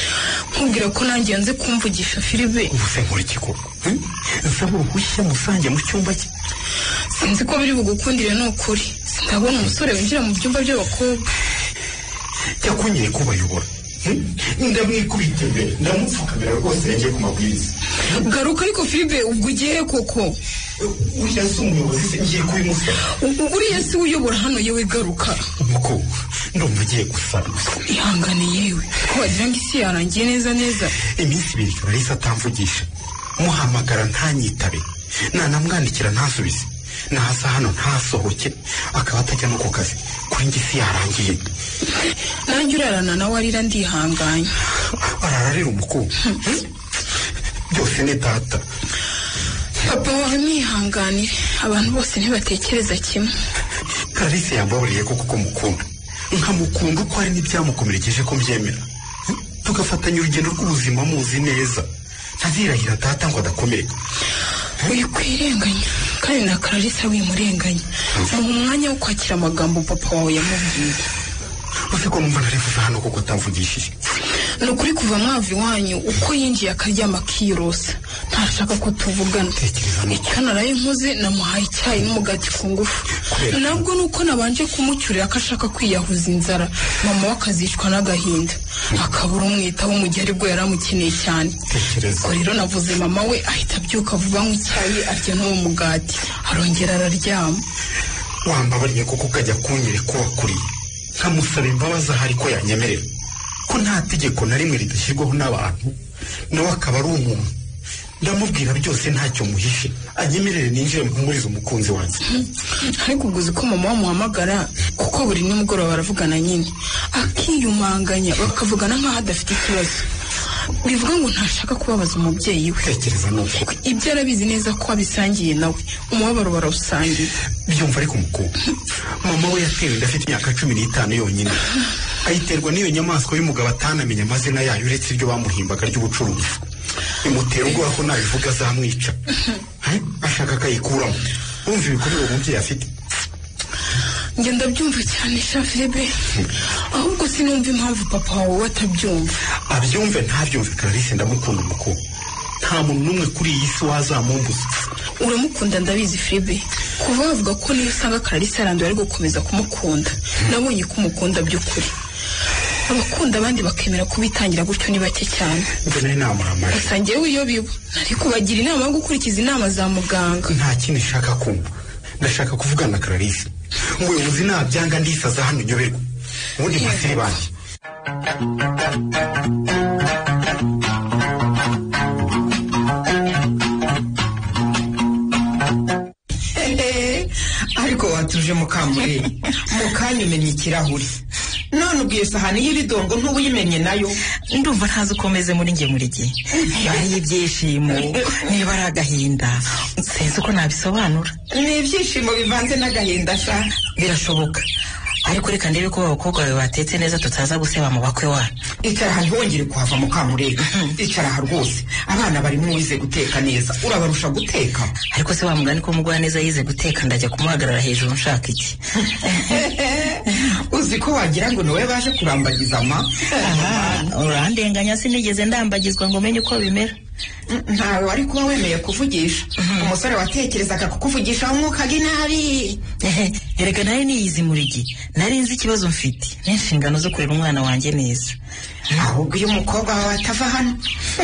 Speaker 10: Nkubwira ko nanjye yanze kumvugisha Philibert.
Speaker 5: Ubuse nkora iki koko? Nsaba uruhushya musange mu cyumba cye.
Speaker 10: Sinzi ko biri bugukundire n'ukuri. Ndabona umusore winjira mu byumba by'abakobwa.
Speaker 5: Yakunyeye kubayobora. Ndamwikubita imbere ndamupfukamira rwose yagiye ku mabwiriza.
Speaker 10: Garuka ariko Philibert ubwo ugiye koko?
Speaker 5: Uriya si umuyobozi se ngiye kubimusaba.
Speaker 10: Uriya si uyobora hano yewe garuka.
Speaker 5: Umukobwa ndumva ugiye gusara.
Speaker 10: Ihangane yewe ko wagira ngo isi yarangiye neza.
Speaker 5: Iminsi ibiri Clarisse atamvugisha. Muhamagara ntanyitabe. Nanamwandikira ntasubize. Nahasa hano ntasohoke akaba atajya no ku kazi. Kuri njye isi yarangiye.
Speaker 10: Nanjye urarana nawe arira ndihanganye.
Speaker 5: Arararira umukobwa. Byose ni data.
Speaker 10: Papa wawe mwihanganire abantu bose ntibatekereza kimwe.
Speaker 5: Clarisse yambaburiye koko ko mukunda. Nkamukunda uko ari n'ibyamukomerekeje ko mbyemera. Tugafatanya urugendo rw'ubuzima muzi neza. Ntazirahira data ngo adakomereka.
Speaker 10: Wikwirenganya kandi na Clarisse wimurenganya. Mu mwanya wo kwakira amagambo papa wawe yamubwiye.
Speaker 5: Ufite ko numva narifuza hano kuko utamvugishije.
Speaker 10: Ni ukuri kuva mwavi wanyu uko yinjiye akaryama akirosa ntashaka ko tuvugana. Icyo naraye nkoze namuhaye icyayi n'umugati ku ngufu. Nabwo nuko nabanje kumucyurira ko ashaka kwiyahuza inzara mama we akazicwa n'agahinda akabura umwitaho mu gihe aribwo yaramukeneye cyane. Ubwo rero navuze mama we ahita abyuka vuba nk'icyayi arya n'uwo mugati arongera araryama.
Speaker 5: Wambabariye kuko ukajya kunyere ko wakuriye nkamusaba imbabazi ahari ko yanyemerera ko nta tegeko na rimwe ridashyirwaho n'abantu nawe akaba ari umuntu. Ndamubwira byose ntacyo muhishe anyemerere ninjire mpumurize umukunzi wanjye.
Speaker 10: Ariko uguze ko mama wamuhamagara kuko buri nimugoroba baravugana nyine akiyumanganya bakavugana nk'aho adafite ikibazo. Bivuga ngo ntashaka kubabaza umubyeyi we.
Speaker 5: Tekereza nuko
Speaker 10: ibyo arabizi neza ko abisangiye nawe umubabaro barawusangiye.
Speaker 5: Byumva ariko umukobwa mama we yatewe inda afite imyaka 15 yonyine ayiterwa n'iyo nyamaswa y'umugabo atanamenya amazina yayo uretse ibyo bamuhimbaga ry'ubucuruzi. Imutera ubwoba ko nabivuga azamwica. Ashaka akayikuramo. Wumva ibikorwa umubyeyi afite.
Speaker 10: Njye ndabyumva cyane Philibert. Ahubwo sinumva impamvu papa wawe atabyumva.
Speaker 5: Abyumve ntabyumve Clarisse ndamukunda umukobwa. Nta muntu n'umwe kuri iyi si wazamumbuza.
Speaker 10: Uramukunda ndabizi Philibert. Kuva bavuga ko niyo usanga Clarisse aranduye ari gukomeza kumukunda. Nabonye ko umukunda by'ukuri. Abakunda abandi bakemera kubitangira gutyo ni bake cyane.
Speaker 5: Mbona inama amara.
Speaker 10: Gusa njyewe iyo biba ariko bagira inama yo gukurikiza inama za muganga.
Speaker 5: Nta kindi nshaka kumva. Ndashaka kuvugana na Clarisse. Umuyobozi nabyanga ndisaza hano nyoberwa. Ubundi masiri banje.
Speaker 4: ariko watuje Mukamure mukanya umenye ikirahuri none ubwiye sahani y'ibidongo ntubuyimenye nayo
Speaker 3: ndumva ntazi uko meze muri nge muri gihe niba ari ibyishimo niba ari agahinda sinzi uko nabisobanura.
Speaker 4: ni ibyishimo bivanze n'agahinda sha
Speaker 3: birashoboka ariko reka ndebe ko abakobwa bawe batetse neza tutaza guseba mu bakwe wanyu.
Speaker 4: icara aha ntiwongere kuhava Mukamure icara aha rwose abana barimo wize guteka neza urabarusha guteka.
Speaker 3: ariko se wamugani ko umugwa neza yize guteka ndajya kumuhagarara hejuru nshaka iki?
Speaker 4: uzi ko wagira ngo niwe baje kurambagiza ama
Speaker 3: urandenganya sinigeze ndambagizwa ngo menye uko bimera.
Speaker 4: ntawe wari kuba wemeye kuvugisha umusore watekerezaga kukuvugisha umwuka nabi.
Speaker 3: erega nayo niyizi murigi nari nzi ikibazo mfite n'inshingano zo kurera umwana wanjye neza.
Speaker 4: ahubwo iyo umukobwa wawe atava hano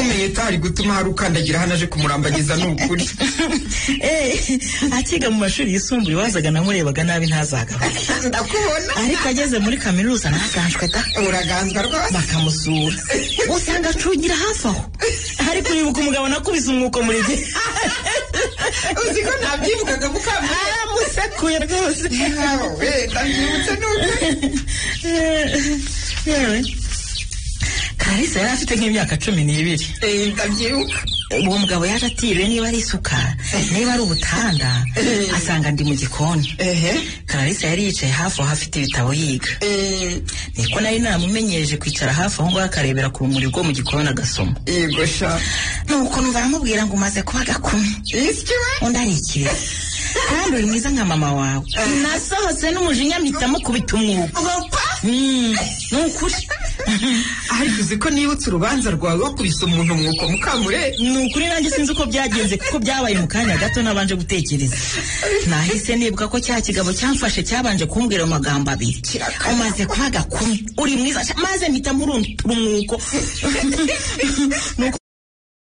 Speaker 4: umenye utari gutuma hari ukandagira hano aje kumurambagiza ni ukuri.
Speaker 3: akiga mu mashuri yisumbuye wazaga namurebaga nabi ntazagaruke.
Speaker 4: ndakubona
Speaker 3: ariko ageze muri kaminuza ntaganjwe da.
Speaker 4: uraganzwa rwose
Speaker 3: bakamusura usanga acungira hafi aho ariko uribuka umugabo nakubise umwuko muri gihe.
Speaker 4: uzi ko ntabyibukaga Mukamure
Speaker 3: musekuye rwose.
Speaker 4: ndabyibutse
Speaker 3: yewe Kalisa yari afite nk'imyaka 12.
Speaker 4: ndabyibuka.
Speaker 3: uwo mugabo yaje atiriwe niba ari isuka niba ari ubutanda asanga ndi mu gikoni. Kalisa yari yicaye hafi aho afite ibitabo yiga. niko nari namumenyereje kwicara hafi aho ngaho akarebera ku rumuri rwo mu gikoni agasoma.
Speaker 4: yego sha
Speaker 3: nuko numva aramubwira ngo umaze kuba gakumi undi ari ikire kandi uri mwiza nka mama wawe. nasohotse n'umujinya mpita mukubita umwuka. ni ukuri.
Speaker 4: ariko uzi ko nibutse urubanza rwawe wakubise umuntu umwuko Mukamure.
Speaker 3: ni ukuri nanjye sinzi uko byagenze kuko byabaye mu kanya gato nabanje gutekereza. nahise nibuka ko cya kigabo cyamfashe cyabanje kumbwira amagambo abiri umaze kuba gakumi uri mwiza maze mpita muruntura umwuko.